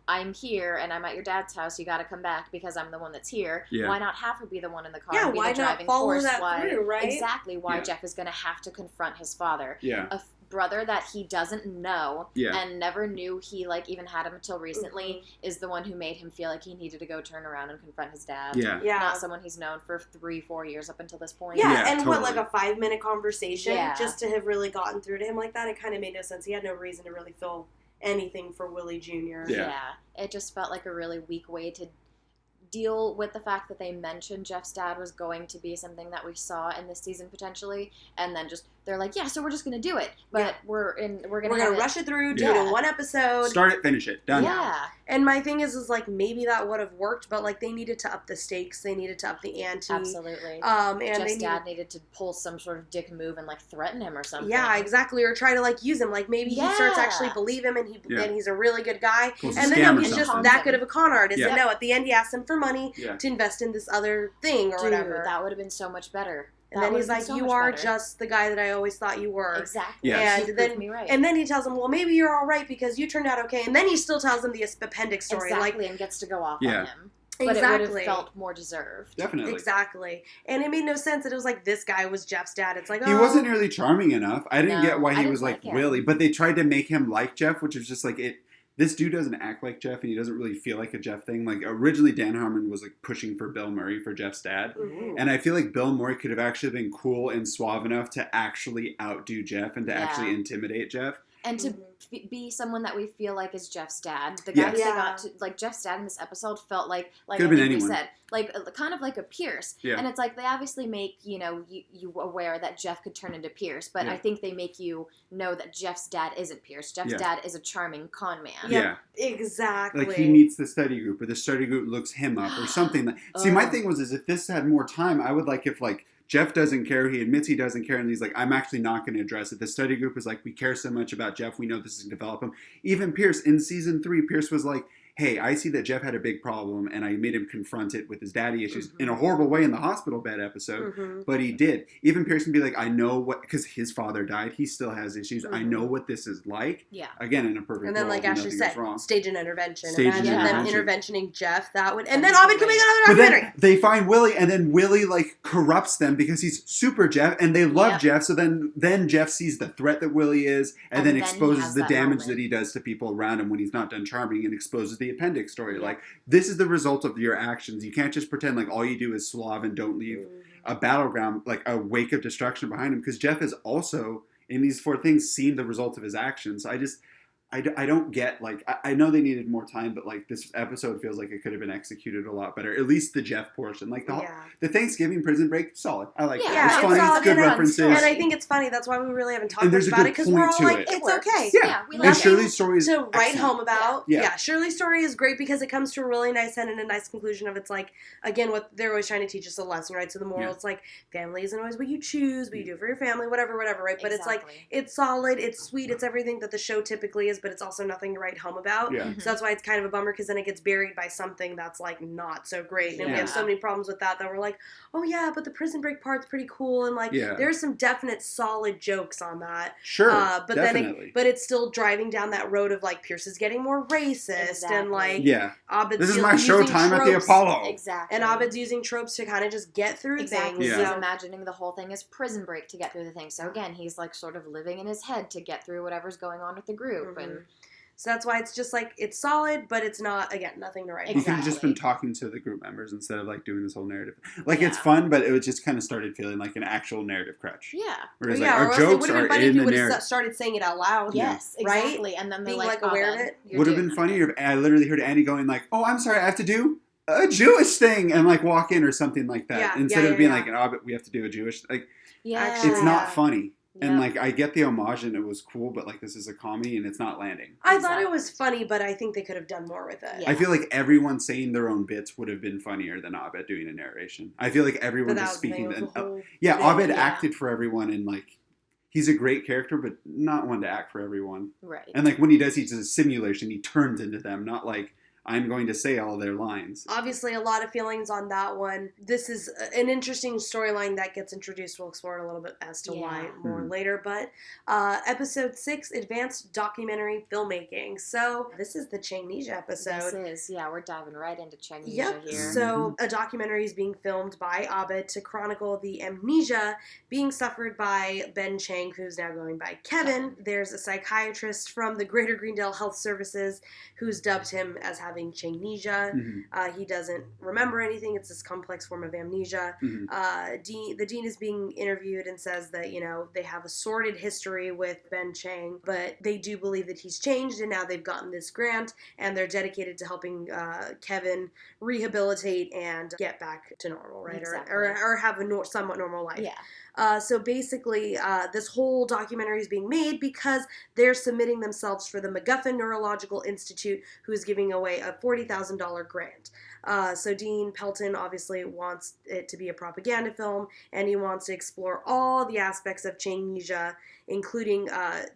I'm here and I'm at your dad's house. You got to come back because I'm the one that's here. Yeah. Why not have her be the one in the car? Yeah, and be why the driving not follow force? that through, right? Exactly. Why Jeff is going to have to confront his father. Yeah. A brother that he doesn't know Yeah. and never knew he like even had him until recently is the one who made him feel like he needed to go turn around and confront his dad. Yeah. Not someone he's known for 3-4 years up until this point. Yeah, and totally. what, like a 5-minute conversation just to have really gotten through to him like that, it kind of made no sense. He had no reason to really feel anything for Willie Jr. Yeah. It just felt like a really weak way to deal with the fact that they mentioned Jeff's dad was going to be something that we saw in this season potentially, and then just they're like, yeah, so we're just gonna do it, but we're gonna rush it through, do it in one episode, start it, finish it, done. Yeah. And my thing is like maybe that would have worked, but like they needed to up the stakes, they needed to up the ante. Absolutely. And Jeff's dad needed to pull some sort of dick move and like threaten him or something. Yeah, exactly, or try to like use him. Like maybe he starts to actually believe him, and he's a really good guy, Pulls and then he's just that good of a con artist. And no, at the end he asked him for money to invest in this other thing or whatever. That would have been so much better. And then he's like, you are just the guy that I always thought you were. Exactly. Yes. And then he tells him, well, maybe you're all right because you turned out okay. And then he still tells him the appendix story. Exactly, and gets to go off on him. But it would have felt more deserved. Definitely. Exactly. And it made no sense that it was like this guy was Jeff's dad. It's like, he wasn't nearly charming enough. I didn't get why he was like Willie. But they tried to make him like Jeff, which is just like it. This dude doesn't act like Jeff, and he doesn't really feel like a Jeff thing. Like, originally, Dan Harmon was, like, pushing for Bill Murray for Jeff's dad. Mm-hmm. And I feel like Bill Murray could have actually been cool and suave enough to actually outdo Jeff and to actually intimidate Jeff. And to be someone that we feel like is Jeff's dad. The guy that they got to, like, Jeff's dad in this episode felt like I think we said, like, kind of like a Pierce. Yeah. And it's like, they obviously make, you aware that Jeff could turn into Pierce, but I think they make you know that Jeff's dad isn't Pierce. Jeff's dad is a charming con man. Yeah. Exactly. Like, he meets the study group, or the study group looks him up, or something. See, my thing was, if this had more time, I would like if, like, Jeff doesn't care. He admits he doesn't care. And he's like, I'm actually not going to address it. The study group is like, we care so much about Jeff. We know this is going to develop him. Even Pierce, in season 3, Pierce was like, hey, I see that Jeff had a big problem, and I made him confront it with his daddy issues in a horrible way in the hospital bed episode, but he did. Even Pierce can be like, I know what, because his father died, he still has issues. I know what this is like. Yeah. Again, in a perfect world, and then, like Ashley said, stage an intervention. Imagine them interventioning Jeff. That would, and then Ovid can make another documentary. Then they find Willie, and then Willie like corrupts them because he's super Jeff, and they love Jeff. So then Jeff sees the threat that Willie is, and then exposes the damage that he does to people around him when he's not done charming, and exposes the appendix story. Like, this is the result of your actions. You can't just pretend like all you do is suave and don't leave a battleground, like a wake of destruction behind him, because Jeff has also, in these 4 things, seen the result of his actions. I don't get, like, I know they needed more time, but, like, this episode feels like it could have been executed a lot better. At least the Jeff portion. Like, the Thanksgiving prison break, solid. I like it. It's funny. It's good references. And I think it's funny. That's why we really haven't talked much about it, because we're all like, it's okay. Yeah. We like Shirley's story is to write home about. Yeah. Shirley's story is great because it comes to a really nice end and a nice conclusion of, it's like, again, what they're always trying to teach us a lesson, right? So the moral, it's like, family isn't always what you choose, but you do it for your family, whatever, right? But it's like, it's solid, it's sweet, it's everything that the show typically is, but it's also nothing to write home about. So that's why it's kind of a bummer, because then it gets buried by something that's like not so great. And we have so many problems with that we're like, oh yeah, but the prison break part's pretty cool, and like there's some definite solid jokes on that. Sure. But definitely. then it's still driving down that road of like Pierce is getting more racist and like Abed's this is my showtime at the Apollo. Exactly. And Abed's using tropes to kind of just get through things. He's imagining the whole thing as prison break to get through the thing. So again, he's like sort of living in his head to get through whatever's going on with the group. And So that's why it's just like, it's solid, but it's not, again, nothing to write. He could have just been talking to the group members instead of like doing this whole narrative. Like it's fun, but it was just kind of started feeling like an actual narrative crutch. Yeah. Whereas or our jokes are in the narrative. Started saying it out loud. Yes, exactly. And then they're being like aware of it. Would have been funnier if I literally heard Annie going like, "Oh, I'm sorry, I have to do a Jewish thing," and like walk in or something like that instead of being like, "Oh, but we have to do a Jewish." Like, it's not funny. And, like, I get the homage and it was cool, but, like, this is a comedy and it's not landing. I thought it was funny, but I think they could have done more with it. Yeah. I feel like everyone saying their own bits would have been funnier than Abed doing a narration. I feel like everyone was speaking. Abed acted for everyone and, like, he's a great character, but not one to act for everyone. Right. And, like, when he does a simulation, he turns into them, not like, I'm going to say all their lines. Obviously, a lot of feelings on that one. This is an interesting storyline that gets introduced. We'll explore it a little bit as to why more later. But episode 6, Advanced Documentary Filmmaking. So this is the Changnesia episode. This is, we're diving right into Changnesia here. So a documentary is being filmed by Abed to chronicle the amnesia being suffered by Ben Chang, who's now going by Kevin. There's a psychiatrist from the Greater Greendale Health Services who's dubbed him as having Changnesia. He doesn't remember anything. It's this complex form of amnesia. The dean is being interviewed and says that, they have a sordid history with Ben Chang, but they do believe that he's changed, and now they've gotten this grant, and they're dedicated to helping Kevin rehabilitate and get back to normal, right? Exactly. Or have a somewhat normal life. Yeah. So basically, this whole documentary is being made because they're submitting themselves for the MacGuffin Neurological Institute, who is giving away a $40,000 grant. So Dean Pelton obviously wants it to be a propaganda film, and he wants to explore all the aspects of Changnesia, including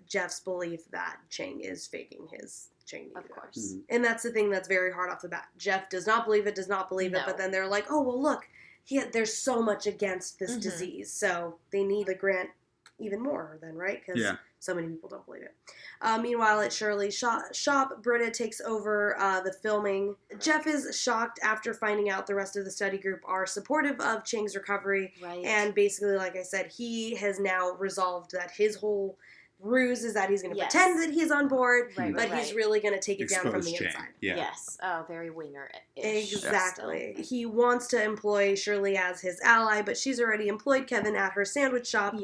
Jeff's belief that Chang is faking his Changnesia. Of course. And that's the thing that's very hard off the bat. Jeff does not believe it, but then they're like, oh, well, look, there's so much against this disease, so they need the grant even more then, right? Because so many people don't believe it. Meanwhile, at Shirley's shop, Britta takes over the filming. Jeff is shocked after finding out the rest of the study group are supportive of Chang's recovery. Right. And basically, like I said, he has now resolved that his whole ruse is that he's going to pretend that he's on board, but he's really going to take it down from the inside. Yes. Oh, very winger-ish. Exactly. He wants to employ Shirley as his ally, but she's already employed Kevin at her sandwich shop,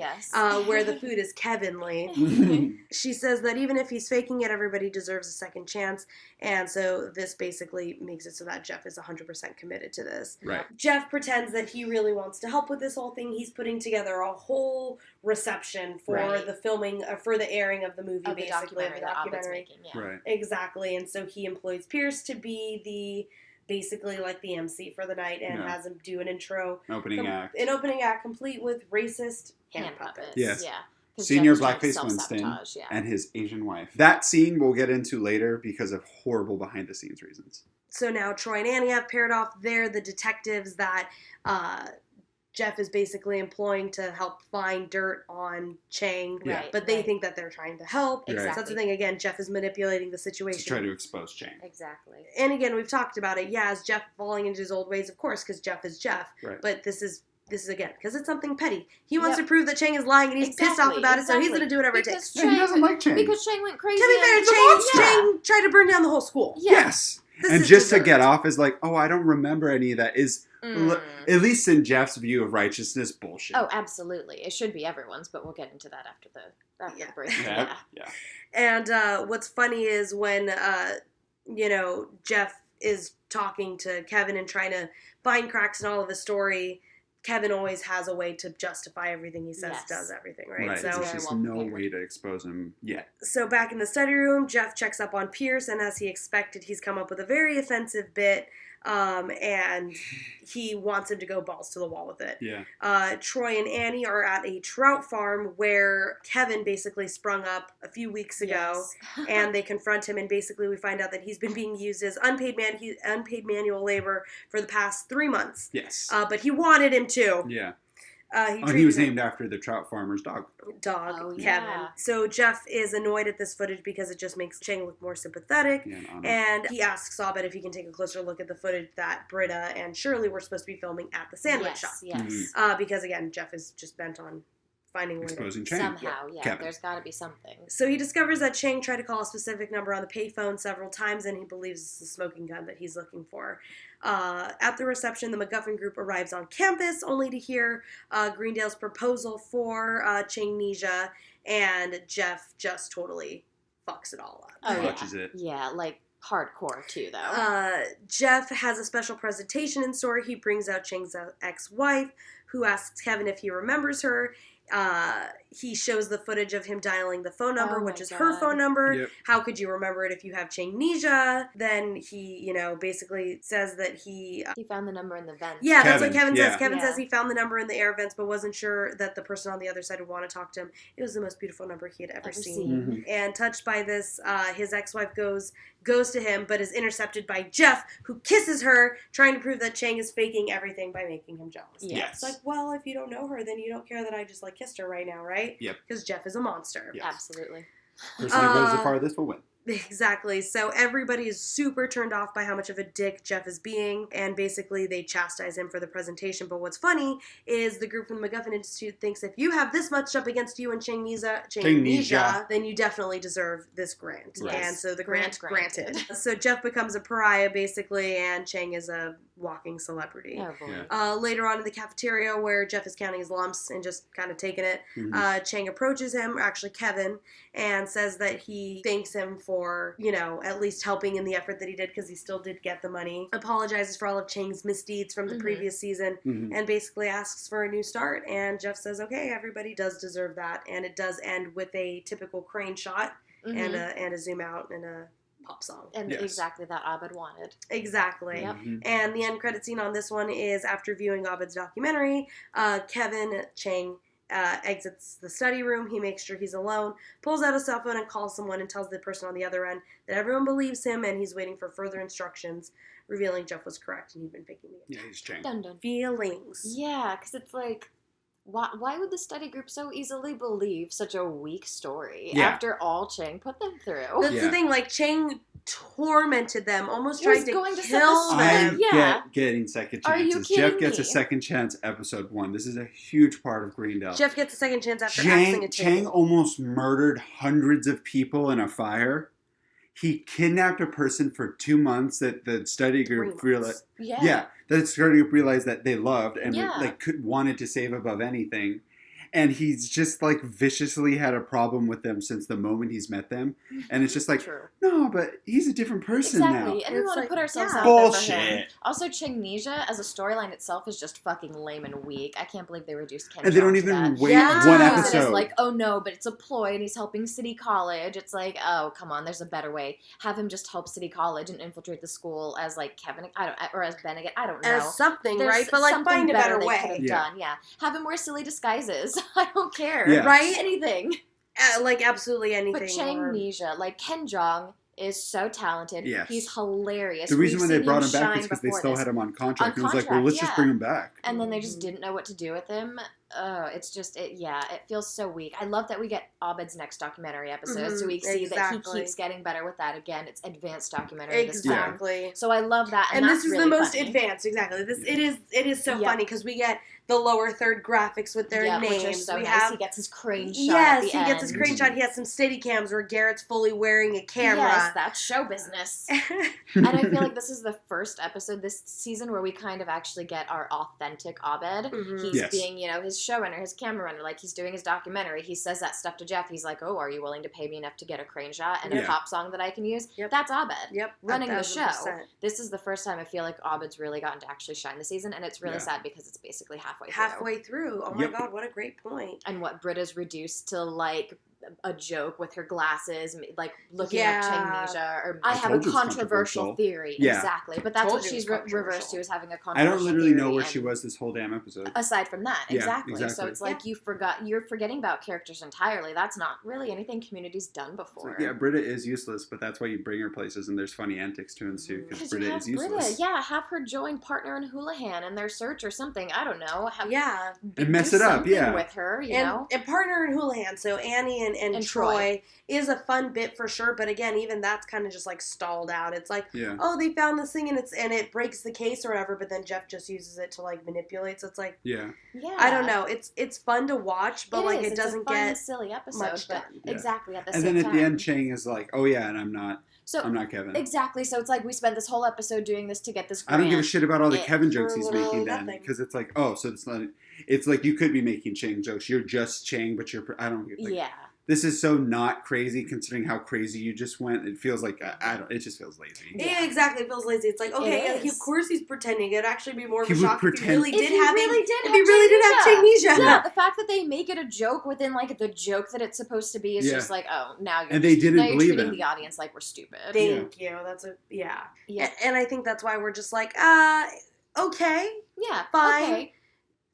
where the food is Kevinly. She says that even if he's faking it, everybody deserves a second chance, and so this basically makes it so that Jeff is 100% committed to this. Right. Jeff pretends that he really wants to help with this whole thing. He's putting together a whole reception for the filming, for the airing of the movie, of basically, the documentary. Right. Exactly, and so he employs Pierce to be basically like the MC for the night and has him do an opening act complete with racist hand puppets. Yes. Yeah. Senior Blackface Winston and his Asian wife. That scene we'll get into later because of horrible behind-the-scenes reasons. So now Troy and Annie have paired off. They're the detectives that Jeff is basically employing to help find dirt on Chang. Right, but they think that they're trying to help. Exactly. So that's the thing. Again, Jeff is manipulating the situation. To try to expose Chang. Exactly. And again, we've talked about it. Yeah, is Jeff falling into his old ways? Of course, because Jeff is Jeff. Right. But this is again, because it's something petty. He wants to prove that Chang is lying, and he's pissed off about it, so he's going to do whatever it takes. He doesn't like Chang. Because Chang went crazy. To be fair, Chang tried to burn down the whole school. Yeah. Yes. And just to get off is like, oh, I don't remember any of that. Is at least in Jeff's view of righteousness, bullshit. Oh, absolutely. It should be everyone's, but we'll get into that after the break. Yeah. And what's funny is when Jeff is talking to Kevin and trying to find cracks in all of his story, Kevin always has a way to justify everything he says, does everything, right? Right, So there's just no way to expose him yet. So back in the study room, Jeff checks up on Pierce, and as he expected, he's come up with a very offensive bit, and he wants him to go balls to the wall with it. Yeah. Troy and Annie are at a trout farm where Kevin basically sprung up a few weeks ago, and they confront him, and basically we find out that he's been being used as unpaid manual labor for the past 3 months. Yes. But he wanted him to. Yeah. He was named after the trout farmer's dog. Kevin. Yeah. So Jeff is annoyed at this footage because it just makes Chang look more sympathetic. And he asks Abed if he can take a closer look at the footage that Britta and Shirley were supposed to be filming at the sandwich shop. Yes. Because again, Jeff is just bent on finding a way Exposing to... Chang. Somehow, yeah. Kevin. There's got to be something. So he discovers that Chang tried to call a specific number on the payphone several times, and he believes it's the smoking gun that he's looking for. At the reception, the MacGuffin group arrives on campus, only to hear Greendale's proposal for Changnesia, and Jeff just totally fucks it all up. Oh, Watches yeah. it. Yeah, like hardcore too, though. Jeff has a special presentation in store. He brings out Chang's ex-wife, who asks Kevin if he remembers her. He shows the footage of him dialing the phone number, which is her phone number. Yep. How could you remember it if you have Changnesia? Then he, basically says that he found the number in the vents. Yeah, that's what Kevin says. Yeah. Kevin says he found the number in the air vents, but wasn't sure that the person on the other side would want to talk to him. It was the most beautiful number he had ever seen. Mm-hmm. And touched by this, his ex-wife goes to him, but is intercepted by Jeff, who kisses her, trying to prove that Chang is faking everything by making him jealous. Yes. It's like, well, if you don't know her, then you don't care that I just kissed her right now, right? Yep. Because Jeff is a monster. Yes. Absolutely. Person that goes the farthest will win. Exactly. So everybody is super turned off by how much of a dick Jeff is being, and basically they chastise him for the presentation. But what's funny is the group from the MacGuffin Institute thinks if you have this much up against you and Changnesia, then you definitely deserve this grant. Yes. And so the grant Granted. So Jeff becomes a pariah, basically, and Chang is a walking celebrity. Oh, boy. Yeah. Later on in the cafeteria, where Jeff is counting his lumps and just kind of taking it, Chang approaches him, actually Kevin, and says that he thanks him for, at least helping in the effort that he did, because he still did get the money. Apologizes for all of Chang's misdeeds from the previous season, and basically asks for a new start. And Jeff says, okay, everybody does deserve that. And it does end with a typical crane shot and a zoom out and a pop song. And exactly that Abed wanted. Exactly. Yep. And the end credit scene on this one is after viewing Abed's documentary, Kevin Chang exits the study room. He makes sure he's alone, pulls out a cell phone and calls someone and tells the person on the other end that everyone believes him and he's waiting for further instructions, revealing Jeff was correct and he'd been faking the Yeah, he's Chang. Dun, dun. feelings. Yeah, because it's like, why would the study group so easily believe such a weak story after all Chang put them through? That's the thing, Chang tormented them, almost He was tried to going to set kill the them. Yeah. I get getting second Are you chances. kidding Jeff gets me? a second chance episode 1. This is a huge part of Greendale. Jeff gets a second chance after axing a Chang table. almost murdered hundreds of people in a fire. He kidnapped a person for 2 months that the study group realized. Yeah. That the study group realized that they loved and wanted to save above anything. And he's just viciously had a problem with them since the moment he's met them. And it's just True. no, but he's a different person now. Exactly, and we want to put ourselves out Bullshit. there for him. Also, Changnesia as a storyline itself is just fucking lame and weak. I can't believe they reduced Ken And they don't Jeong to even that. wait Yeah. one It's episode. oh no, but it's a ploy and he's helping City College. It's oh, come on, there's a better way. Have him just help City College and infiltrate the school as Kevin, or as Bennigan, I don't know. As something, There's right? But something find a better they way. could have done, Have him wear silly disguises. I don't care. Yeah. Right? Anything. Absolutely anything. But Changnesia, Ken Jeong, is so talented. Yes. He's hilarious. The reason We've when they seen brought him back shine is because they before still this. had him on contract. On And it was well, let's contract, just bring him back. And then they just didn't know what to do with him. It's just, it feels so weak. I love that we get Abed's next documentary episode, so we see that he keeps getting better with that. Again, it's advanced documentary this time. Exactly. So I love that. And that's this is really the most funny. advanced, exactly. It is so funny because we get the lower third graphics with their names. Which are so we nice. He gets his crane shot Yes, at the he gets his end. crane shot. He has some steady cams where Garrett's fully wearing a camera. Yes, that's show business. And I feel like this is the first episode this season where we kind of actually get our authentic Abed. He's being, his showrunner, his camera runner, he's doing his documentary. He says that stuff to Jeff. He's like, oh, are you willing to pay me enough to get a crane shot and a pop song that I can use? Yep. That's Abed. Yep. Running the show. 1,000%. This is the first time I feel like Abed's really gotten to actually shine this season, and it's really sad because it's basically halfway through. Oh my God, what a great point. And what Britta's reduced to a joke with her glasses, looking up Changnesia. Or I have a controversial theory. Yeah. Exactly. But that's what she's reversed to, is having a I controversial don't literally know theory, where she was this whole damn episode. Aside from that, Yeah, exactly. exactly. So it's you're forgetting about characters entirely. That's not really anything Community's done before. Britta is useless, but that's why you bring her places and there's funny antics to ensue because Britta is useless. Britta, have her join Partner and Houlihan in their search or something. I don't know. And mess it up, with her, you know. And Partner and Houlihan. So Annie and Troy is a fun bit for sure, but again, even that's kind of just like stalled out. It's like, oh, they found this thing and it breaks the case or whatever, but then Jeff just uses it to like manipulate. So it's like, I don't know. It's fun to watch, but it doesn't get silly episode, much done. Exactly at the same time. And then at the end, Chang is like, oh yeah, and I'm not Kevin. Exactly. So it's like we spent this whole episode doing this to get this grant. I don't give a shit about all the Kevin jokes he's making then, because it's like, oh, so it's not. It's like you could be making Chang jokes. You're just Chang, but I don't get. Like, this is so not crazy considering how crazy you just went. It feels like it just feels lazy. Yeah, exactly. It feels lazy. It's like, okay, of course he's pretending. It'd actually be more of a shock if he really did have Changnesia. Yeah, the fact that they make it a joke within like the joke that it's supposed to be is just like, oh, now you're treating the audience like we're stupid. Thank you. That's And I think that's why we're just like, okay, fine, okay.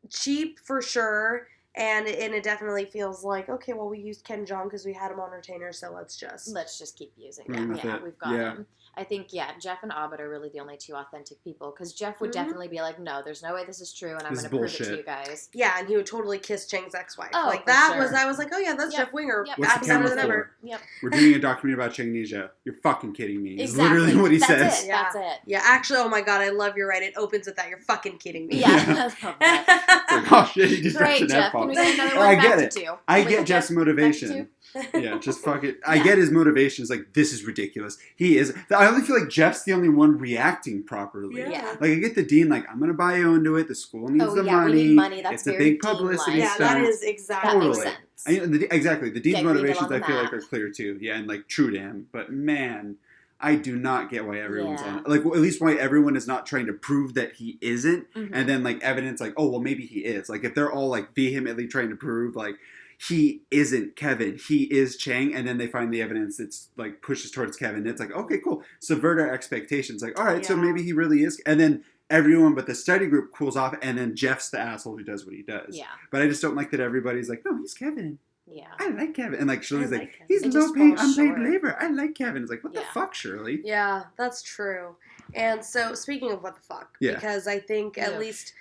Cheap for sure. And it definitely feels like, okay, well, we used Ken Jeong because we had him on retainer, so let's just keep using him. Yeah, we've got him. I think, Jeff and Abed are really the only two authentic people, because Jeff would definitely be like, no, there's no way this is true, and I'm going to prove it to you guys. Yeah, and he would totally kiss Chang's ex-wife. Oh, like, I was like, oh yeah, that's Jeff Winger. What's the camera for? Yep. We're doing a documentary about Changnesia. You're fucking kidding me. Exactly. Is literally what he says. That's it. Yeah, actually, oh my god, I love you're right. It opens with that. You're fucking kidding me. Yeah. It's like, oh shit, he just Great, Jeff. Can we get another one? I get it. I get Jeff's motivation. Yeah, just fuck it. I get his motivation. It's like, this is ridiculous. He is. I only feel like Jeff's the only one reacting properly. Yeah. Like, I get the dean, like, I'm going to buy into it. The school needs the money. We need money. That's it's a big publicity stunt. Yeah, that is exactly. That makes sense. Exactly. The dean's motivations, I feel like, are clear, too. Yeah, and, like, true to him. But, man, I do not get why everyone's on it. Like, well, at least why everyone is not trying to prove that he isn't. Mm-hmm. And then, like, evidence, like, oh, well, maybe he is. Like, if they're all, like, vehemently trying to prove, like, he isn't Kevin, he is Chang, and then they find the evidence that's like pushes towards Kevin. It's like, okay, cool. Subvert our expectations. Like, all right, so maybe he really is. And then everyone but the study group cools off, and then Jeff's the asshole who does what he does. Yeah. But I just don't like that everybody's like, no, he's Kevin. Yeah. I like Kevin. And like Shirley's like he's low paid, unpaid labor. I like Kevin. It's like, what the fuck, Shirley? Yeah, that's true. And so speaking of what the fuck, because I think at least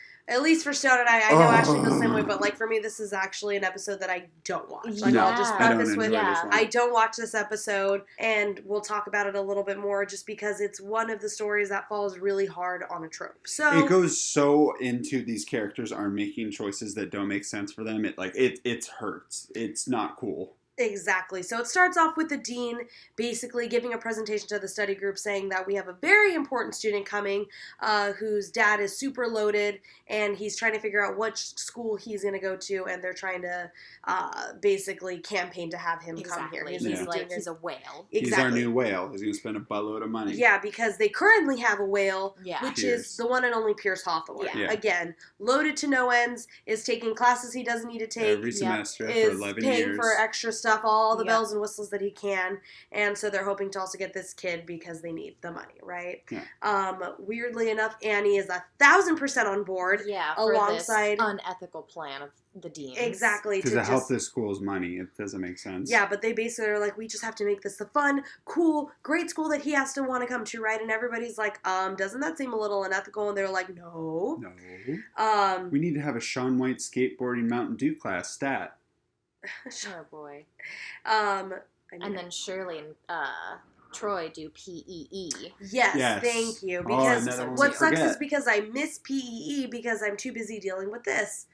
for Stone and I know Ashley feels the same way, but like for me, this is actually an episode that I don't watch. Like I'll just preface with, I don't watch this episode, and we'll talk about it a little bit more, just because it's one of the stories that falls really hard on a trope. So it goes so into these characters are making choices that don't make sense for them. It hurts. It's not cool. Exactly. So it starts off with the dean basically giving a presentation to the study group saying that we have a very important student coming whose dad is super loaded, and he's trying to figure out which school he's going to go to, and they're trying to basically campaign to have him come here. He's a whale. Exactly. He's our new whale. He's going to spend a buttload of money. Yeah, because they currently have a whale, which is the one and only Pierce Hawthorne. Yeah. Again, loaded to no ends, is taking classes he doesn't need to take. Every semester for 11 years. Is paying for extra stuff, all the bells and whistles that he can, and so they're hoping to also get this kid because they need the money, right? Weirdly enough, Annie is 1,000% on board. Alongside this unethical plan of the dean. Exactly. Because to help this school's money, it doesn't make sense. Yeah, but they basically are like, we just have to make this the fun, cool, great school that he has to want to come to, right? And everybody's like, doesn't that seem a little unethical? And they're like, no. We need to have a Shaun White skateboarding Mountain Dew class stat. Oh boy. And then Shirley and Troy do PEE. Yes, thank you. Because what sucks is because I miss PEE because I'm too busy dealing with this.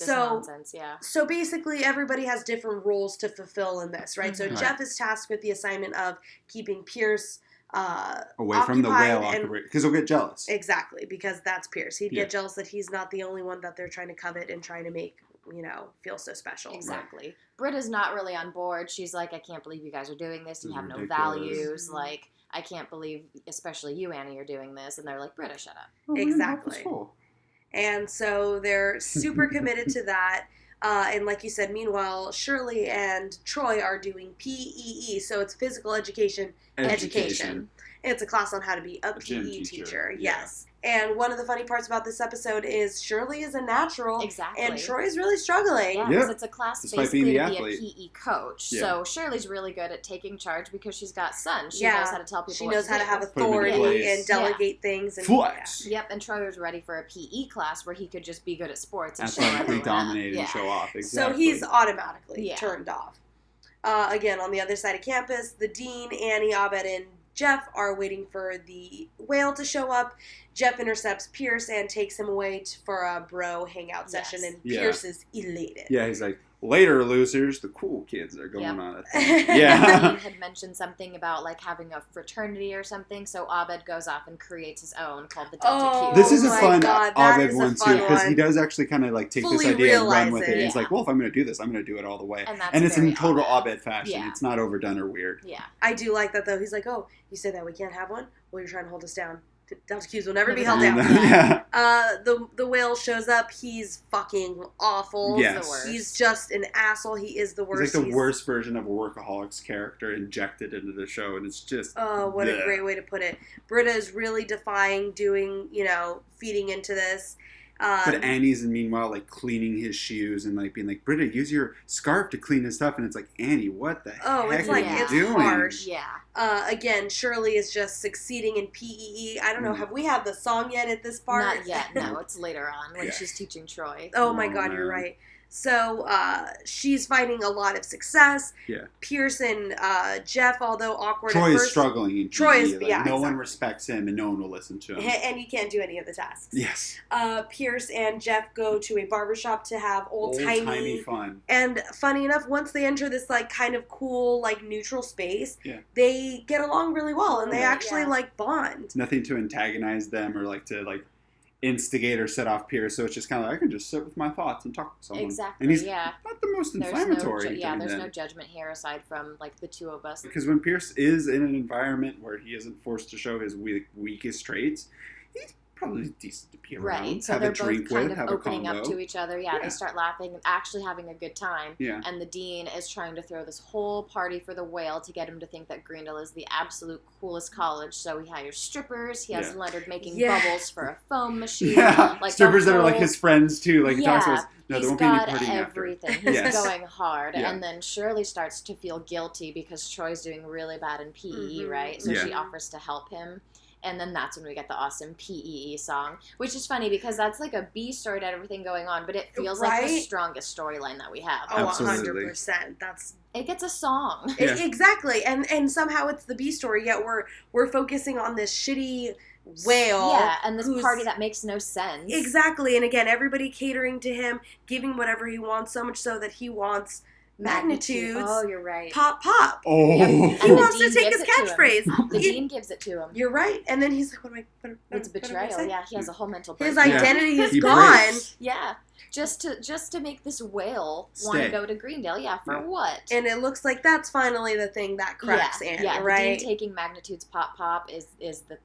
Nonsense, So basically everybody has different roles to fulfill in this, right? So Jeff is tasked with the assignment of keeping Pierce away from the whale because he'll get jealous. Exactly, because that's Pierce. He'd get jealous that he's not the only one that they're trying to covet and trying to make, feel so special. Exactly. Right. Britta's not really on board. She's like, I can't believe you guys are doing this. You have no values. Mm-hmm. Like, I can't believe, especially you, Annie, are doing this. And they're like, Britta, shut up. Exactly. And so they're super committed to that. And like you said, meanwhile, Shirley and Troy are doing PEE, so it's physical education. It's a class on how to be a PE teacher. Yes. And one of the funny parts about this episode is Shirley is a natural. Exactly. And Troy is really struggling. Yeah, because it's a class basically to be a PE coach. Yeah. So Shirley's really good at taking charge because she's got sons. She knows how to tell people She knows how to have authority and delegate things. And flex. Yep, and Troy was ready for a PE class where he could just be good at sports and athletically dominate and show off. Exactly. So he's automatically turned off. Again, on the other side of campus, the dean, Annie, Abed, and Jeff are waiting for the whale to show up. Jeff intercepts Pierce and takes him away for a bro hangout session, and Pierce is elated. Yeah, he's like, later, losers, the cool kids are going on it. Yeah. Dean had mentioned something about like having a fraternity or something, so Abed goes off and creates his own called the Delta Q. This is a fun Abed one too, because he does actually kind of like take this idea and run with it. And he's like, well, if I'm going to do this, I'm going to do it all the way. And it's in total Abed fashion. Yeah. It's not overdone or weird. Yeah. I do like that though. He's like, oh, you said that we can't have one? Well, you're trying to hold us down. Delta Qs will never be held down. The whale shows up. He's fucking awful. Yes. He's just an asshole. He is the worst. He's like the worst version of a Workaholics character injected into the show, and it's just... Oh, what a great way to put it. Britta is really defying feeding into this. But Annie's, meanwhile, like, cleaning his shoes and, like, being like, Britta, use your scarf to clean his stuff. And it's like, Annie, what the heck are you doing? Harsh. Yeah. Again, Shirley is just succeeding in PEE. I don't know, have we had the song yet at this part? Not yet, no. It's later on when she's teaching Troy. Oh my god, you're right. So, she's finding a lot of success. Yeah. Pierce and Jeff, although awkward Troy at first... is struggling in PE. Troy is, no one respects him and no one will listen to him. And he can't do any of the tasks. Yes. Pierce and Jeff go to a barbershop to have old-timey fun. And funny enough, once they enter this, like, kind of cool, like, neutral space, they get along really well, and they actually, like, bond. Nothing to antagonize them or, like, to, like, instigate or set off Pierce, so it's just kind of like, I can just sit with my thoughts and talk to someone. Exactly, and he's not the most inflammatory. There's no judgment here aside from, like, the two of us. Because when Pierce is in an environment where he isn't forced to show his weakest traits, he's probably decent to be around. Right, so have they're a drink both kind with, of have opening a up to each other. Yeah, they start laughing and actually having a good time. Yeah. And the dean is trying to throw this whole party for the whale to get him to think that Greendale is the absolute coolest college. So he hires strippers. He has Leonard making bubbles for a foam machine. Yeah, like strippers that are like his friends too. Like he talks to us. No, he's there won't got be any partying everything. After. He's going hard. And then Shirley starts to feel guilty because Troy's doing really bad in PE, right? So she offers to help him. And then that's when we get the awesome PEE song, which is funny because that's like a B story to everything going on, but it feels like the strongest storyline that we have. Oh, 100%. It gets a song. Exactly. And somehow it's the B story, yet we're focusing on this shitty whale. Yeah, and this party that makes no sense. Exactly. And again, everybody catering to him, giving whatever he wants, so much so that he wants magnitudes. Oh, you're right. Pop, pop. Oh. Yep. He wants to take his catchphrase. The dean gives it to him. You're right. And then he's like, what am I... It's betrayal. Yeah, he has a whole mental breakdown. His identity is gone. Yeah. Just to make this whale want to go to Greendale. Yeah, for what? And it looks like that's finally the thing that cracks Annie, right? The dean taking magnitudes pop is the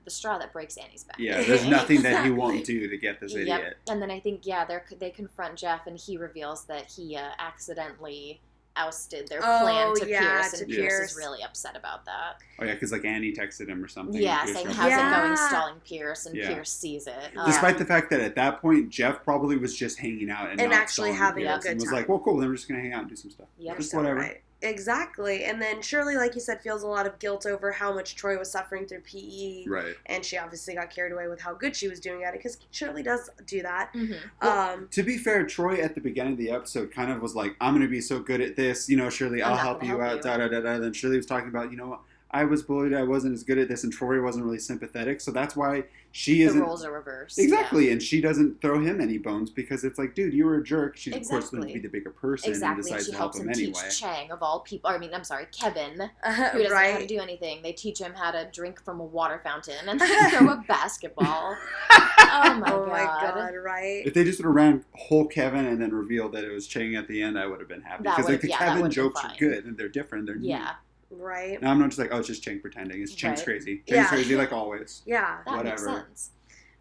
straw that breaks Annie's back. Yeah, there's nothing that he won't do to get this idiot. And then I think, they confront Jeff, and he reveals that he accidentally ousted their plan to Pierce, and Pierce is really upset about that. Oh, yeah, because, like, Annie texted him or something. Yeah, saying, how's it going, stalling Pierce, and Pierce sees it. Despite the fact that at that point, Jeff probably was just hanging out and not actually having Pierce, a good time. And was like, well, cool, then we're just going to hang out and do some stuff. Yep. Just whatever. Right. Exactly. And then Shirley, like you said, feels a lot of guilt over how much Troy was suffering through PE. Right. And she obviously got carried away with how good she was doing at it, because Shirley does do that. Mm-hmm. Well, to be fair, Troy at the beginning of the episode kind of was like, I'm going to be so good at this. You know, Shirley, I'll help you out. Da-da-da-da. Then Shirley was talking about, you know, I was bullied, I wasn't as good at this, and Troy wasn't really sympathetic. So that's why she isn't... The roles are reversed. Exactly, and she doesn't throw him any bones because it's like, dude, you were a jerk. She's, of course, going to be the bigger person and decides to help him anyway. She helps him teach Chang, of all people... Kevin, who doesn't know how to do anything. They teach him how to drink from a water fountain and throw a basketball. Oh my god, right? If they just would have ran whole Kevin and then revealed that it was Chang at the end, I would have been happy. Because like, the Kevin jokes are good, and they're different. They're neat. Right. Now I'm not just like, oh, it's just Chang pretending. It's Chang's crazy. Chang's crazy like always. Yeah. That whatever. Makes sense.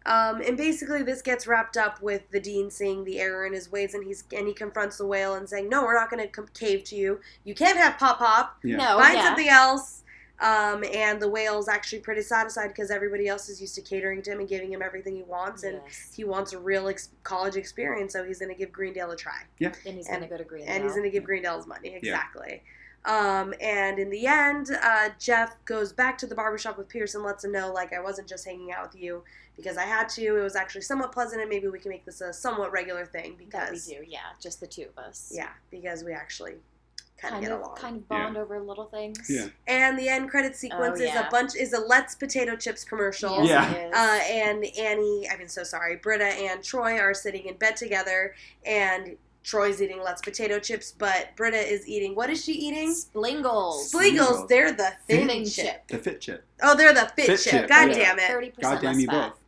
And basically this gets wrapped up with the dean seeing the error in his ways, and he confronts the whale and saying, no, we're not going to cave to you. You can't have Pop. Yeah. No, find something else. And the whale's actually pretty satisfied because everybody else is used to catering to him and giving him everything he wants, and he wants a real college experience, so he's going to give Greendale a try. Yeah. And he's going to go to Greendale. And he's going to give Greendale his money. Exactly. Yeah. And in the end, Jeff goes back to the barbershop with Pierce and lets him know, like, I wasn't just hanging out with you because I had to. It was actually somewhat pleasant, and maybe we can make this a somewhat regular thing because... That we do, yeah. Just the two of us. Yeah, because we actually kind of get along. Kind of bond over little things. Yeah. And the end credit sequence is a Let's Potato Chips commercial. Yes, and Annie, I'm so sorry, Britta and Troy are sitting in bed together, and Troy's eating Let's Potato Chips, but Britta is eating, what is she eating? Splingles. Splingles. They're the thin chip. The fit chip. Oh, they're the fit chip. God damn it. 30% God damn less you fat. both.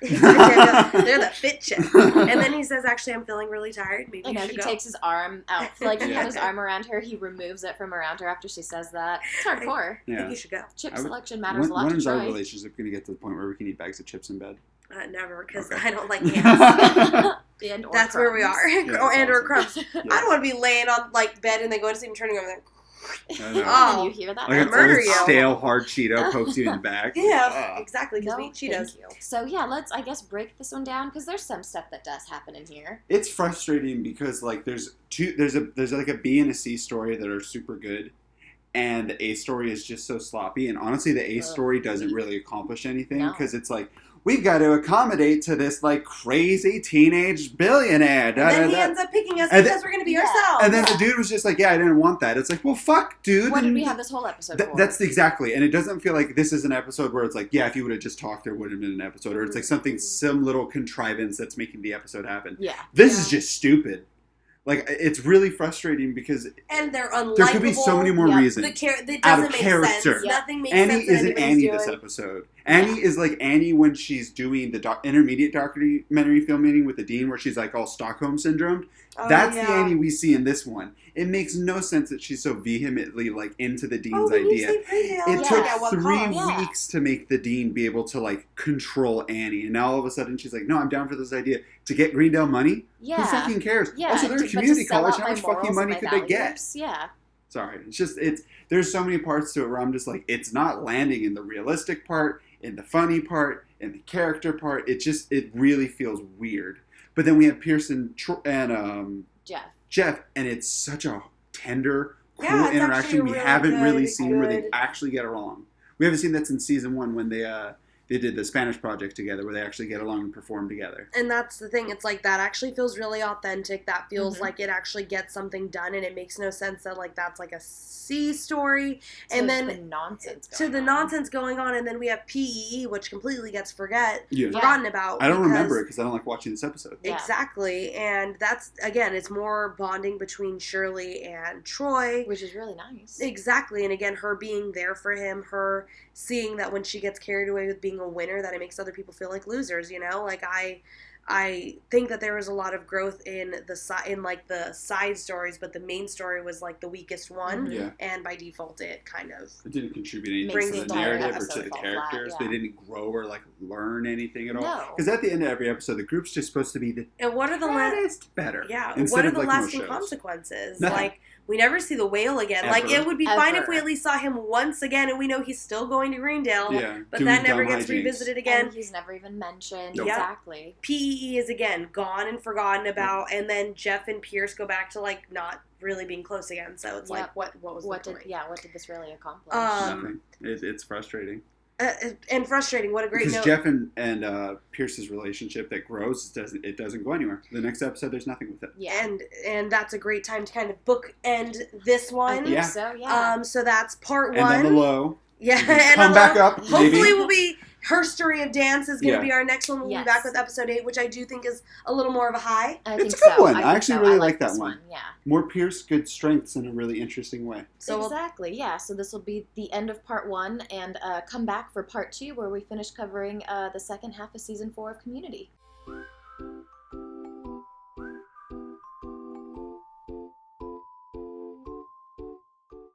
They're the fit chip. And then he says, actually, I'm feeling really tired. Maybe I know, he takes his arm out. Like, he had his arm around her. He removes it from around her after she says that. It's hardcore. I think you should go. Chip selection matters a lot When to is our Troy. relationship going to get to the point where we can eat bags of chips in bed? Never, because Okay. I don't like ants. That's where we are. Yeah, or awesome. crumbs. Yes. I don't want to be laying on like bed and they go to sleep and turning over there. Oh, you hear that? Like an murder old you. stale hard Cheeto pokes you in the back. Yeah, exactly, because No, we eat Cheetos. thank you. So yeah, let's, I guess, break this one down, because there's some stuff that does happen in here. It's frustrating because like there's like a B and a C story that are super good, and the A story is just so sloppy. And honestly, the A story doesn't really accomplish anything because it's like, we've got to accommodate to this like crazy teenage billionaire. And then he ends up picking us because we're going to be ourselves. And then the dude was just like, yeah, I didn't want that. It's like, well, fuck, dude. What did we have this whole episode for? That's exactly. And it doesn't feel like this is an episode where it's like, yeah, if you would have just talked, there would have been an episode. Or it's like some little contrivance that's making the episode happen. Yeah. This is just stupid. Like, it's really frustrating because... And they're unlikable. There could be so many more reasons. It out of doesn't make character. sense. Nothing makes Annie sense. isn't Annie this episode. Annie is like Annie when she's doing the intermediate documentary filmmaking with the dean where she's like all Stockholm syndrome. That's the Annie we see in this one. It makes no sense that she's so vehemently like into the dean's idea. It took 3 weeks to make the dean be able to like control Annie, and now all of a sudden she's like, "No, I'm down for this idea to get Greendale money." Yeah. Who fucking cares? Yeah. Also, they're a community college. How much fucking money could they get? Yeah. Sorry, there's so many parts to it where I'm just like, it's not landing in the realistic part, in the funny part, in the character part. It really feels weird. But then we have Pearson and Jeff, and it's such a tender, cool interaction we haven't really seen where they actually get along. We haven't seen that in season 1 when they did the Spanish project together, where they actually get along and perform together. And that's the thing. It's like that actually feels really authentic. That feels like it actually gets something done, and it makes no sense that like that's like a C story. And then the nonsense going on, and then we have PEE, which completely gets forgotten about. I don't remember it because I don't like watching this episode. Yeah. Exactly, and that's again, it's more bonding between Shirley and Troy, which is really nice. Exactly, and again, her being there for him, her seeing that when she gets carried away with being a winner, that it makes other people feel like losers. You know, like I think that there was a lot of growth in the side stories, but the main story was like the weakest one, and by default, it didn't contribute anything to the narrative or to the characters. They didn't grow or like learn anything at all. Because at the end of every episode, the group's just supposed to be the better. Yeah. What are the lasting consequences? Nothing. Like, we never see the whale again. Ever. Like, it would be fine if we at least saw him once again and we know he's still going to Greendale. Yeah, but that never gets revisited again. And he's never even mentioned. Nope. Exactly. PEE is, again, gone and forgotten about. And then Jeff and Pierce go back to, like, not really being close again. So it's like, what was the point? What did this really accomplish? Nothing. It's frustrating. And frustrating. What a great note. Because Jeff and Pierce's relationship that grows, it doesn't go anywhere. The next episode, there's nothing with it. Yeah. And that's a great time to kind of bookend this one. I think so, yeah. So that's part 1. And then the low. Yeah. And come back up, Hopefully maybe. we'll be... Her Story of Dance is going to be our next one. We'll be back with episode 8, which I do think is a little more of a high. It's a good one. I actually really like that one. Yeah. More Pierce, good strengths in a really interesting way. So exactly, yeah. So this will be the end of part 1, and come back for part 2, where we finish covering the second half of season 4 of Community.